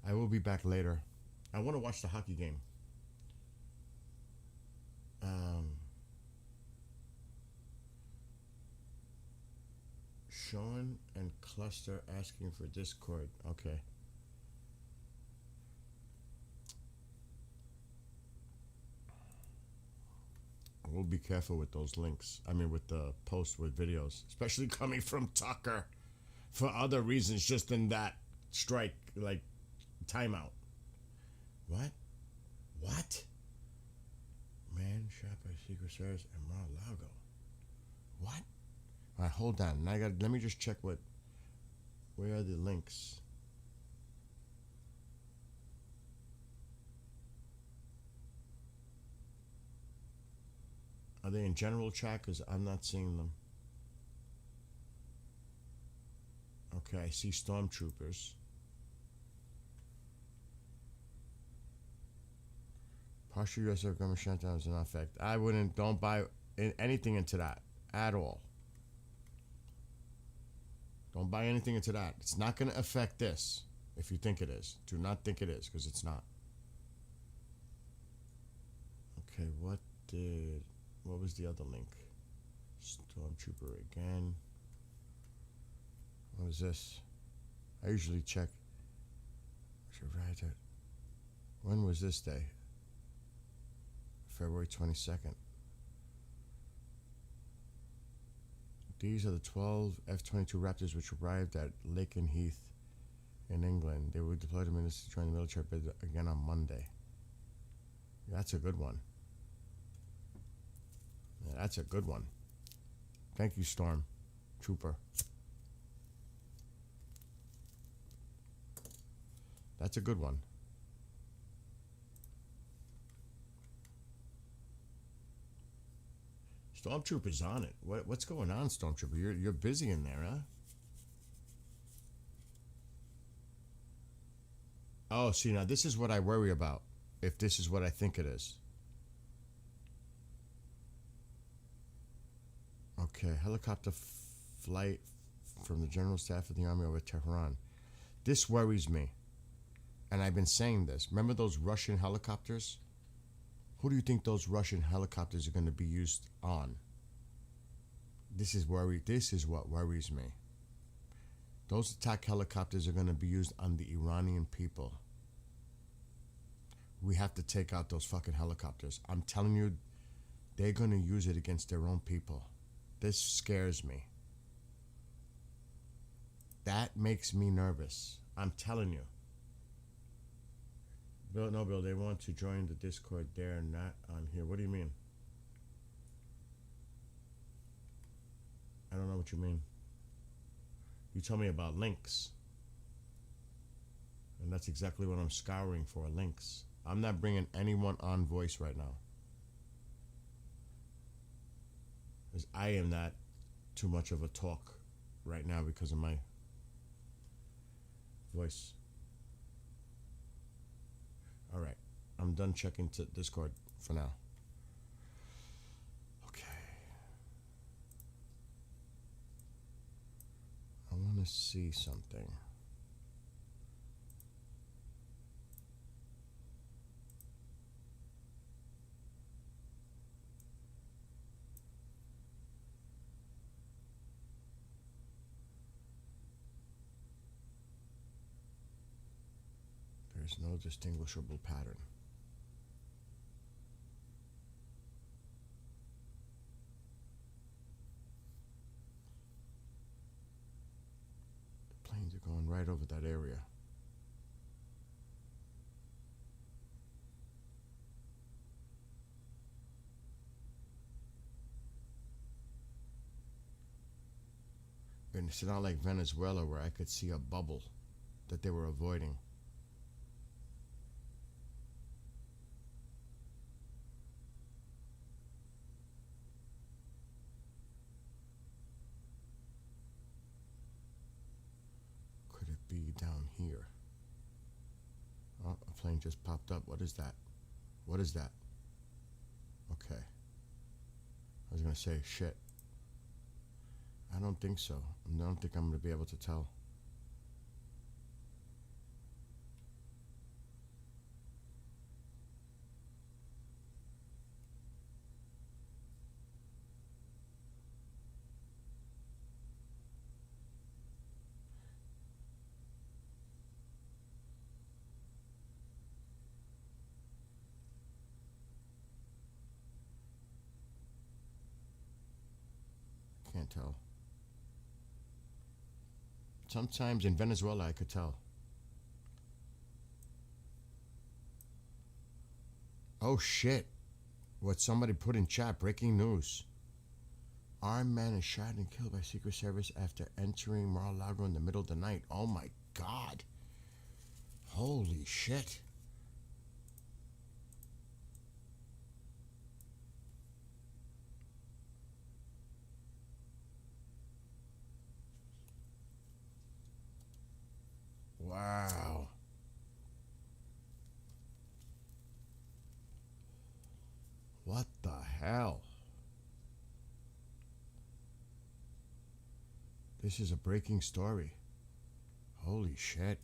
[SPEAKER 1] I will be back later. I want to watch the hockey game. Sean and Cluster asking for Discord. Okay. We'll be careful with those links. I mean, with the posts with videos, especially coming from Tucker for other reasons, just in that strike, like timeout. What? Man shot by Secret Service in Mar-a-Lago. What? All right, hold on. Let me just check where are the links? Are they in general chat? Because I'm not seeing them. Okay, I see stormtroopers. Partial U.S. government shutdown is in effect. Don't buy anything into that at all. Don't buy anything into that. It's not going to affect this if you think it is. Do not think it is, because it's not. Okay, what was the other link? Stormtrooper again. What is this? I usually check. When was this day? February 22nd. These are the 12 F-22 Raptors which arrived at Lakenheath in England. They were deployed to join the military again on Monday. That's a good one. Yeah, that's a good one. Thank you, Storm Trooper. That's a good one. Stormtrooper's on it. What's going on, Stormtrooper? You're busy in there, huh? Oh, see, now this is what I worry about. If this is what I think it is. Okay, helicopter flight from the General Staff of the Army over Tehran. This worries me. And I've been saying this. Remember those Russian helicopters? Who do you think those Russian helicopters are going to be used on? This is what worries me. Those attack helicopters are going to be used on the Iranian people. We have to take out those fucking helicopters. I'm telling you, they're going to use it against their own people. This scares me. That makes me nervous. I'm telling you. Bill, they want to join the Discord there, not on here. What do you mean? I don't know what you mean. You tell me about links. And that's exactly what I'm scouring for, links. I'm not bringing anyone on voice right now. Because I am not too much of a talk right now because of my voice. All right, I'm done checking to Discord for now. Okay. I want to see something. There's no distinguishable pattern. going right over that area. And it's not like Venezuela where I could see a bubble that they were avoiding. Could it be down here? Oh, a plane just popped up. What is that? What is that? Okay. I was gonna say, shit. I don't think so. I don't think I'm gonna be able to tell. Can't tell. Sometimes in Venezuela I could tell. Oh shit. What somebody put in chat, breaking news. Armed man is shot and killed by Secret Service after entering Mar-a-Lago in the middle of the night. Oh my god. Holy shit. Wow. What the hell? This is a breaking story. Holy shit.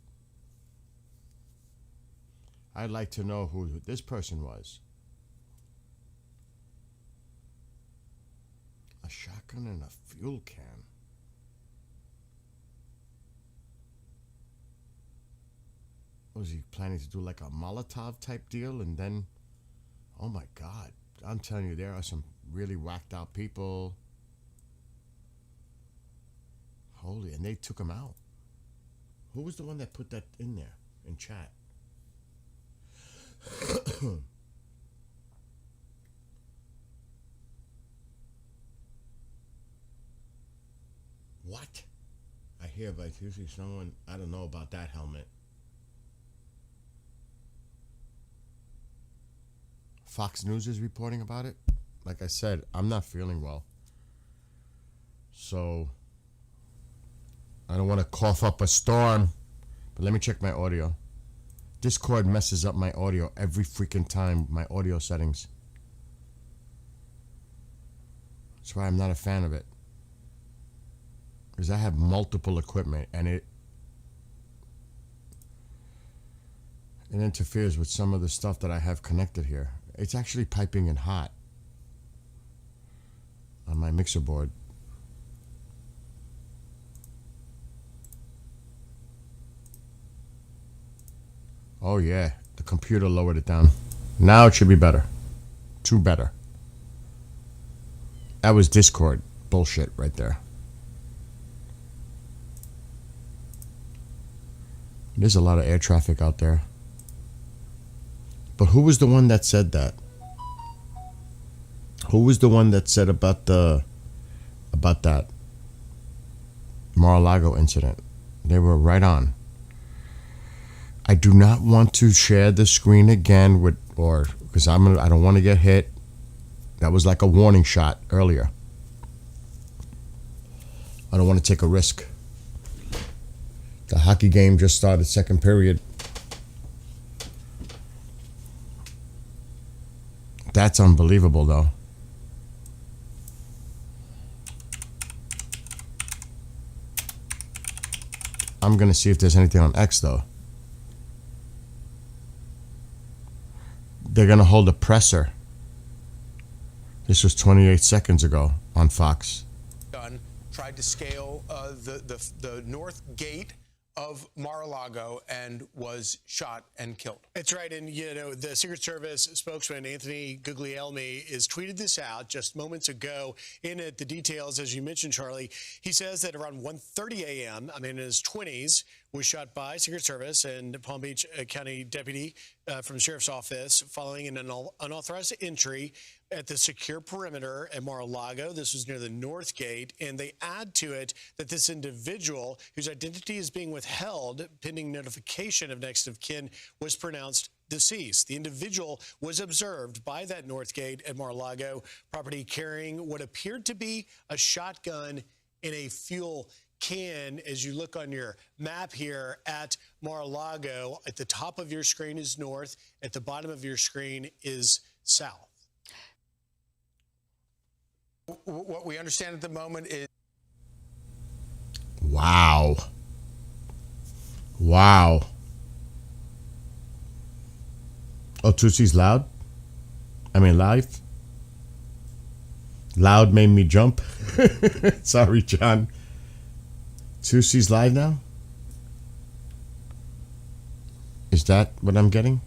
[SPEAKER 1] I'd like to know who this person was. A shotgun and a fuel can. Was he planning to do like a Molotov type deal and then, oh my god, I'm telling you, there are some really whacked out people. Holy, and they took him out. Who was the one that put that in there in chat? What? I hear, but usually someone, I don't know about that helmet. Fox News is reporting about it. Like I said, I'm not feeling well. So, I don't want to cough up a storm. But let me check my audio. Discord messes up my audio every freaking time, my audio settings. That's why I'm not a fan of it. Because I have multiple equipment and it interferes with some of the stuff that I have connected here. It's actually piping in hot on my mixer board. Oh yeah, the computer lowered it down. Now it should be better. Two better. That was Discord bullshit right there. There's a lot of air traffic out there. But who was the one that said that? Who was the one that said about that Mar-a-Lago incident? They were right on. I do not want to share the screen again because I don't want to get hit. That was like a warning shot earlier. I don't want to take a risk. The hockey game just started, second period. That's unbelievable, though. I'm going to see if there's anything on X, though. They're going to hold a presser. This was 28 seconds ago on Fox.
[SPEAKER 6] Tried to scale the north gate of Mar-a-Lago and was shot and killed.
[SPEAKER 7] That's right. And, you know, the Secret Service spokesman, Anthony Guglielmi, has tweeted this out just moments ago. In it, the details, as you mentioned, Charlie, he says that around 1:30 a.m., in his 20s, was shot by Secret Service and Palm Beach County deputy from the sheriff's office following an unauthorized entry at the secure perimeter at Mar-a-Lago. This was near the North Gate, and they add to it that this individual, whose identity is being withheld pending notification of next of kin, was pronounced deceased. The individual was observed by that North Gate at Mar-a-Lago property carrying what appeared to be a shotgun in a fuel can. As you look on your map here at Mar-a-Lago, at the top of your screen is north, at the bottom of your screen is south.
[SPEAKER 6] What we understand at the moment is...
[SPEAKER 1] Wow. Wow. Oh, Tussi's loud? Live? Loud made me jump. Sorry, John. Tussi's live now? Is that what I'm getting?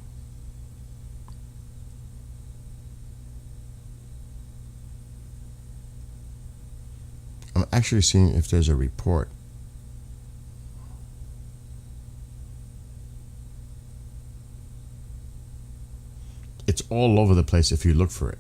[SPEAKER 1] I'm actually seeing if there's a report. It's all over the place if you look for it.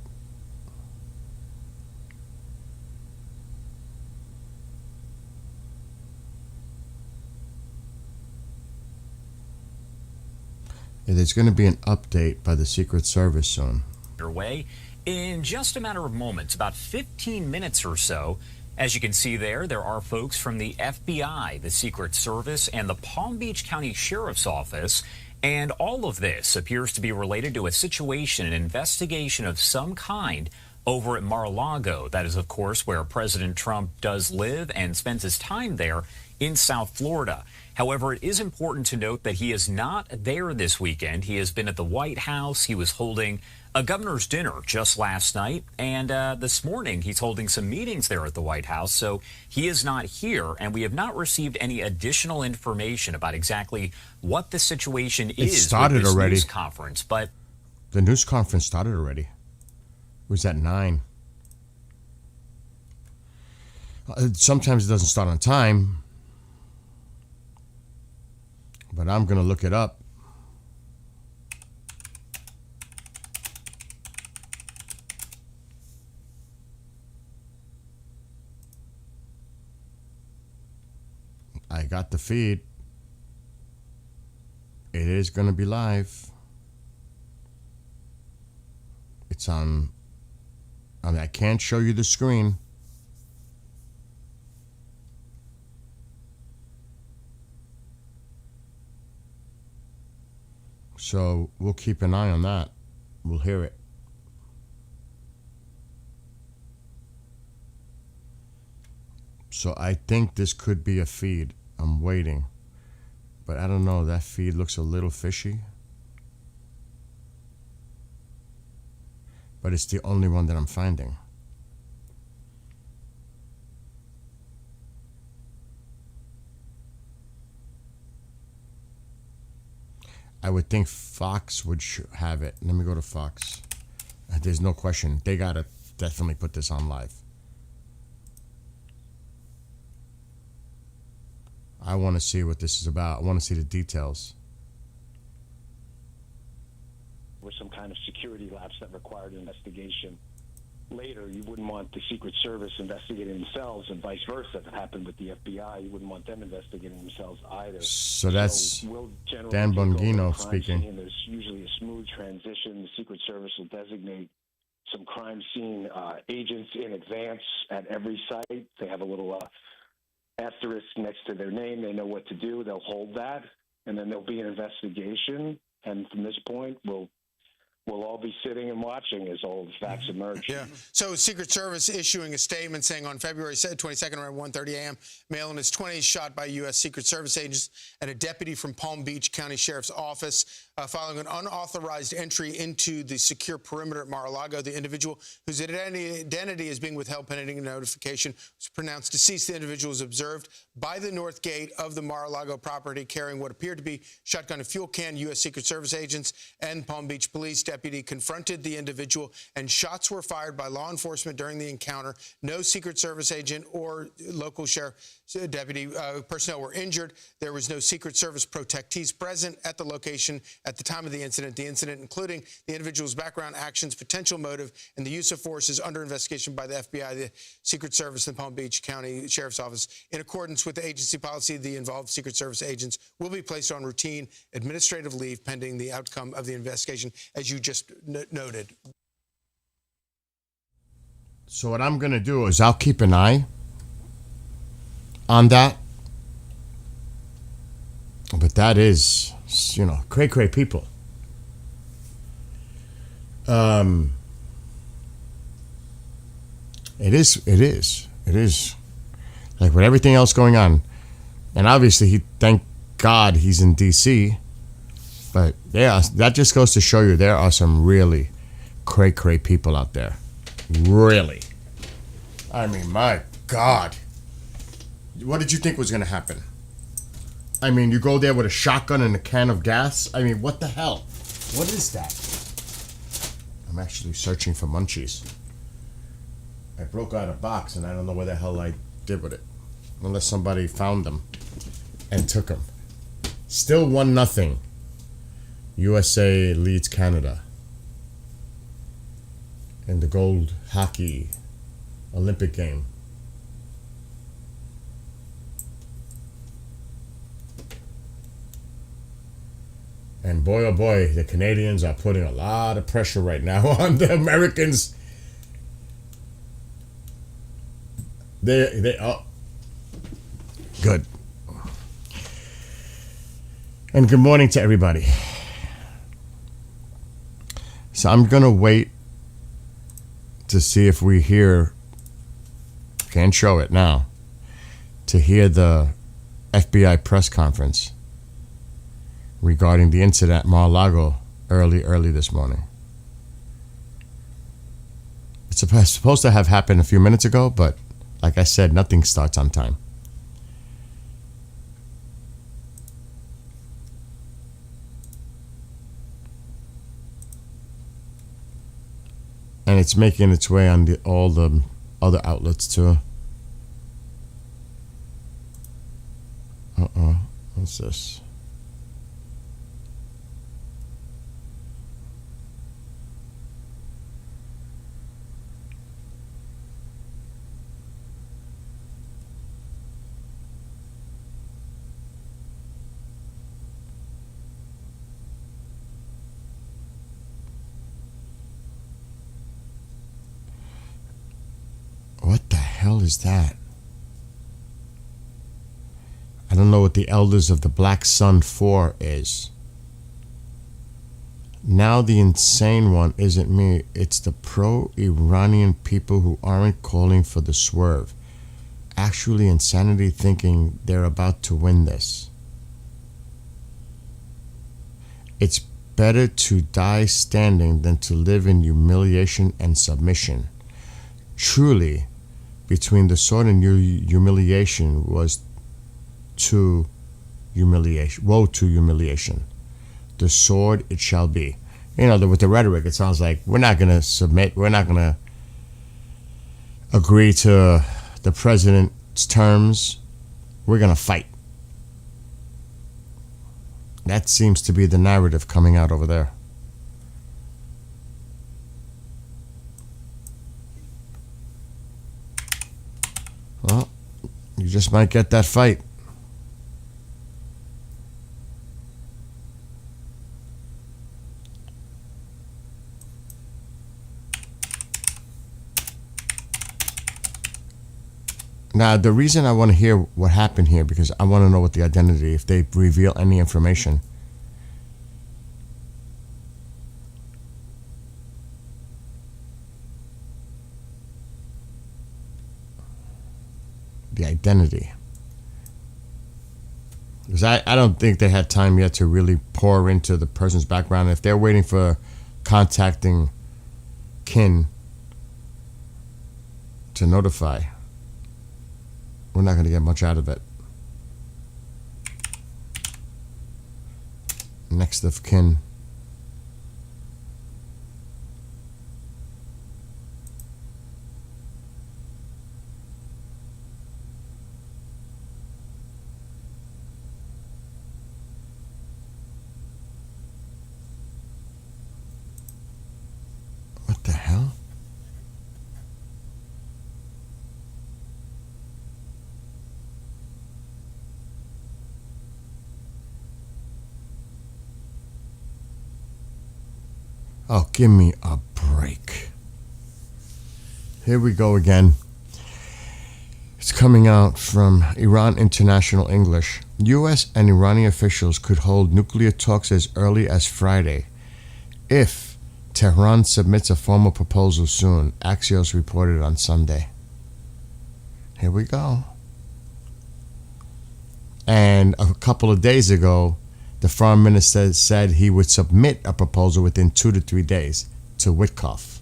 [SPEAKER 1] There's going to be an update by the Secret Service soon.
[SPEAKER 8] Underway in just a matter of moments, about 15 minutes or so. As you can see there are folks from the FBI, the Secret Service, and the Palm Beach County Sheriff's Office. And all of this appears to be related to a situation, an investigation of some kind over at Mar-a-Lago. That is, of course, where President Trump does live and spends his time there in South Florida. However, it is important to note that he is not there this weekend. He has been at the White House. He was holding a governor's dinner just last night, and this morning he's holding some meetings there at the White House, so he is not here, and we have not received any additional information about exactly what the situation is.
[SPEAKER 1] It started
[SPEAKER 8] with this
[SPEAKER 1] already.
[SPEAKER 8] News conference, but
[SPEAKER 1] the news conference started already. It was at 9. Sometimes it doesn't start on time, but I'm going to look it up. I got the feed. It is going to be live. It's on. I can't show you the screen. So we'll keep an eye on that. We'll hear it. So I think this could be a feed. I'm waiting. But I don't know. That feed looks a little fishy. But it's the only one that I'm finding. I would think Fox would have it. Let me go to Fox. There's no question. They got to definitely put this on live. I want to see what this is about. I want to see the details.
[SPEAKER 9] Or some kind of security lapse that required an investigation. Later, you wouldn't want the Secret Service investigating themselves, and vice versa. If it happened with the FBI, you wouldn't want them investigating themselves either.
[SPEAKER 1] So that's
[SPEAKER 9] we'll
[SPEAKER 1] Dan
[SPEAKER 9] take over the
[SPEAKER 1] Bongino
[SPEAKER 9] crime
[SPEAKER 1] speaking.
[SPEAKER 9] scene. There's usually a smooth transition. The Secret Service will designate some crime scene agents in advance at every site. They have a little asterisk next to their name. They know what to do. They'll hold that, and then there'll be an investigation. And from this point, we'll all be sitting and watching as all the facts emerge.
[SPEAKER 6] Yeah. So Secret Service issuing a statement saying on February 22nd around 1:30 a.m., male in his 20s shot by U.S. Secret Service agents and a deputy from Palm Beach County Sheriff's Office. following an unauthorized entry into the secure perimeter at Mar-a-Lago. The individual whose identity is being withheld pending notification was pronounced deceased. The individual was observed by the north gate of the Mar-a-Lago property carrying what appeared to be shotgun and fuel can. U.S. Secret Service agents and Palm Beach Police deputy confronted the individual, and shots were fired by law enforcement during the encounter. No Secret Service agent or local sheriff deputy personnel were injured. There was no Secret Service protectees present at the location at the time of the incident. The incident, including the individual's background, actions, potential motive, and the use of force, is under investigation by the FBI, the Secret Service, and the Palm Beach County Sheriff's Office. In accordance with the agency policy, the involved Secret Service agents will be placed on routine administrative leave pending the outcome of the investigation, as you just noted.
[SPEAKER 1] So what I'm going to do is I'll keep an eye on that. But that is, cray people. It is. Like with everything else going on. And obviously, thank God he's in D.C. But yeah, that just goes to show you there are some really cray people out there. Really. I mean, my God. What did you think was going to happen? I mean, you go there with a shotgun and a can of gas? I mean, what the hell? What is that? I'm actually searching for munchies. I broke out a box and I don't know what the hell I did with it. Unless somebody found them and took them. Still 1-0. USA leads Canada in the gold hockey Olympic game. And boy, oh boy, the Canadians are putting a lot of pressure right now on the Americans. They oh, good. And good morning to everybody. So I'm gonna wait to see if we hear. Can't show it now. To hear the FBI press conference regarding the incident at Mar-a-Lago early this morning. It's supposed to have happened a few minutes ago, but like I said, nothing starts on time. And it's making its way on all the other outlets too. What's this? What the hell is that? I don't know what the Elders of the Black Sun 4 is. Now the insane one isn't me. It's the pro-Iranian people who aren't calling for the swerve. Actually insanity thinking they're about to win this. It's better to die standing than to live in humiliation and submission. Truly, between the sword and humiliation was to humiliation. Woe to humiliation. The sword it shall be. With the rhetoric, it sounds like we're not going to submit. We're not going to agree to the president's terms. We're going to fight. That seems to be the narrative coming out over there. Well, you just might get that fight. Now, the reason I want to hear what happened here, because I want to know what the identity, if they reveal any information. The identity. Because I don't think they had time yet to really pour into the person's background. If they're waiting for contacting kin to notify, we're not going to get much out of it. Next of kin. What the hell? Oh, give me a break. Here we go again. It's coming out from Iran International English. U.S. and Iranian officials could hold nuclear talks as early as Friday if Tehran submits a formal proposal soon, Axios reported on Sunday. Here we go. And a couple of days ago, the foreign minister said he would submit a proposal within 2 to 3 days to Witkoff.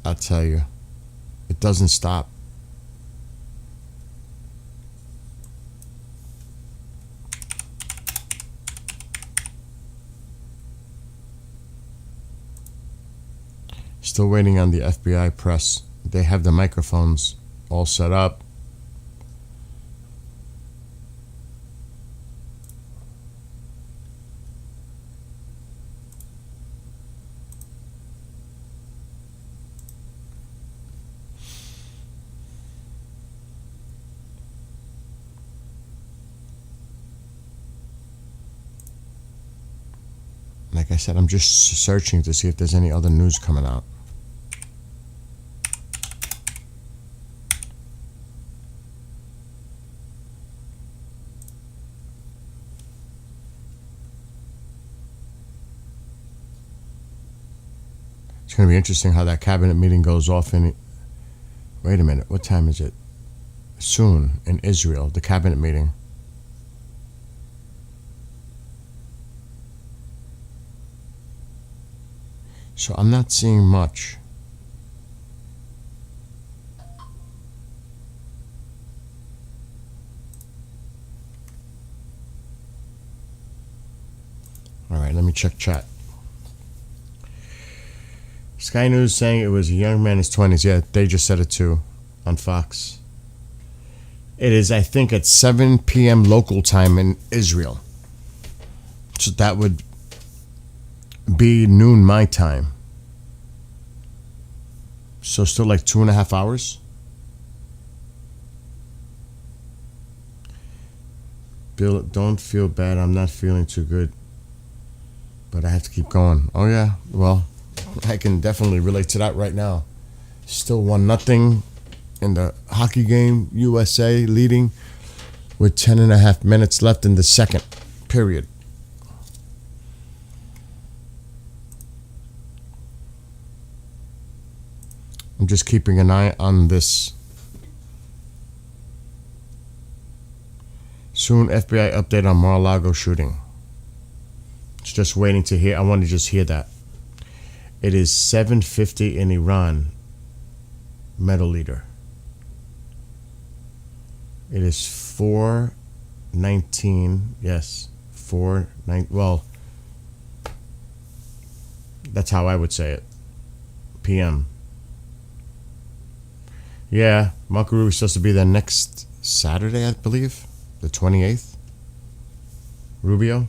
[SPEAKER 1] I'll tell you, it doesn't stop. Still waiting on the FBI press. They have the microphones all set up. Like I said, I'm just searching to see if there's any other news coming out. It's going to be interesting how that cabinet meeting goes off in... Wait a minute, what time is it? Soon, in Israel, the cabinet meeting. So I'm not seeing much. All right, let me check chat. Sky News saying it was a young man in his 20s. Yeah, they just said it too on Fox. It is, I think, at 7 p.m. local time in Israel. So that would be noon my time. So still like 2.5 hours. Bill, don't feel bad. I'm not feeling too good. But I have to keep going. Oh yeah, well, I can definitely relate to that right now. Still 1-0 in the hockey game. USA leading with 10.5 minutes left in the second period. I'm just keeping an eye on this. Soon FBI update on Mar-a-Lago shooting. It's just waiting to hear. I want to just hear that. It is 7:50 in Iran. Medal leader. It is 4:19. Yes, 4:19. Well, that's how I would say it. PM. Yeah, Marco Rubio's supposed to be there next Saturday, I believe, the 28th. Rubio.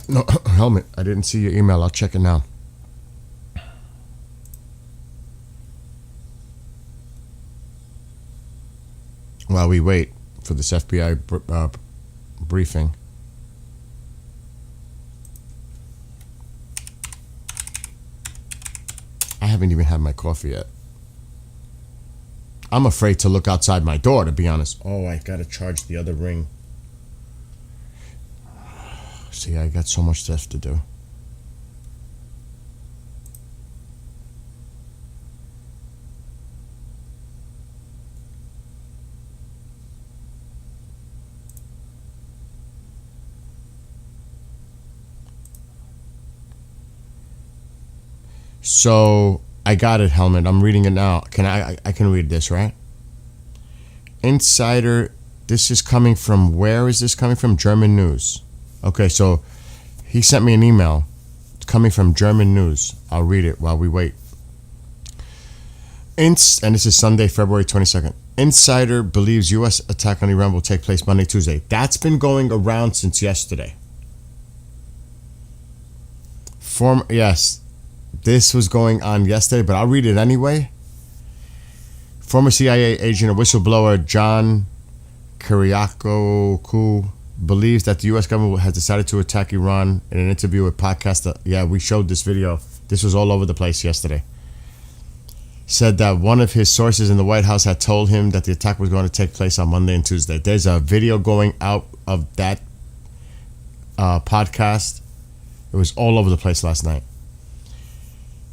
[SPEAKER 1] No, helmet. I didn't see your email. I'll check it now. While we wait for this FBI briefing. I haven't even had my coffee yet. I'm afraid to look outside my door, to be honest. Oh, I gotta charge the other ring. See, I got so much stuff to do. So I got it, Helmet. I'm reading it now. I can read this, right? Insider. This is coming from, where is this coming from? German news. Okay, so he sent me an email. It's coming from German news. I'll read it while we wait. And this is Sunday, February 22nd. Insider believes U.S. attack on Iran will take place Monday, Tuesday. That's been going around since yesterday. Yes, this was going on yesterday, but I'll read it anyway. Former CIA agent and whistleblower John Kiriakou believes that the U.S. government has decided to attack Iran. In an interview with podcast, yeah, we showed this video. This was all over the place yesterday. Said that one of his sources in the White House had told him that the attack was going to take place on Monday and Tuesday. There's a video going out of that podcast. It was all over the place last night.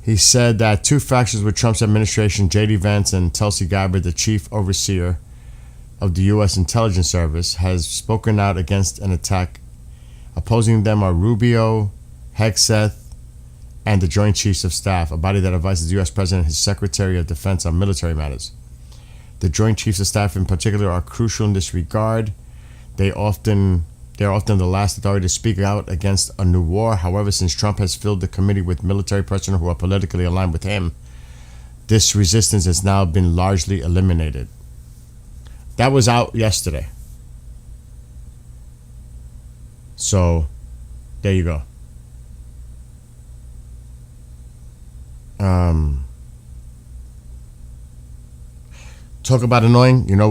[SPEAKER 1] He said that two factions with Trump's administration, J.D. Vance and Tulsi Gabbard, the chief overseer of the U.S. intelligence service, has spoken out against an attack. Opposing them are Rubio, Hegseth, and the Joint Chiefs of Staff, a body that advises the U.S. President and his Secretary of Defense on military matters. The Joint Chiefs of Staff in particular are crucial in this regard. They're often the last authority to speak out against a new war. However, since Trump has filled the committee with military personnel who are politically aligned with him, this resistance has now been largely eliminated. That was out yesterday. So, there you go. Talk about annoying. You know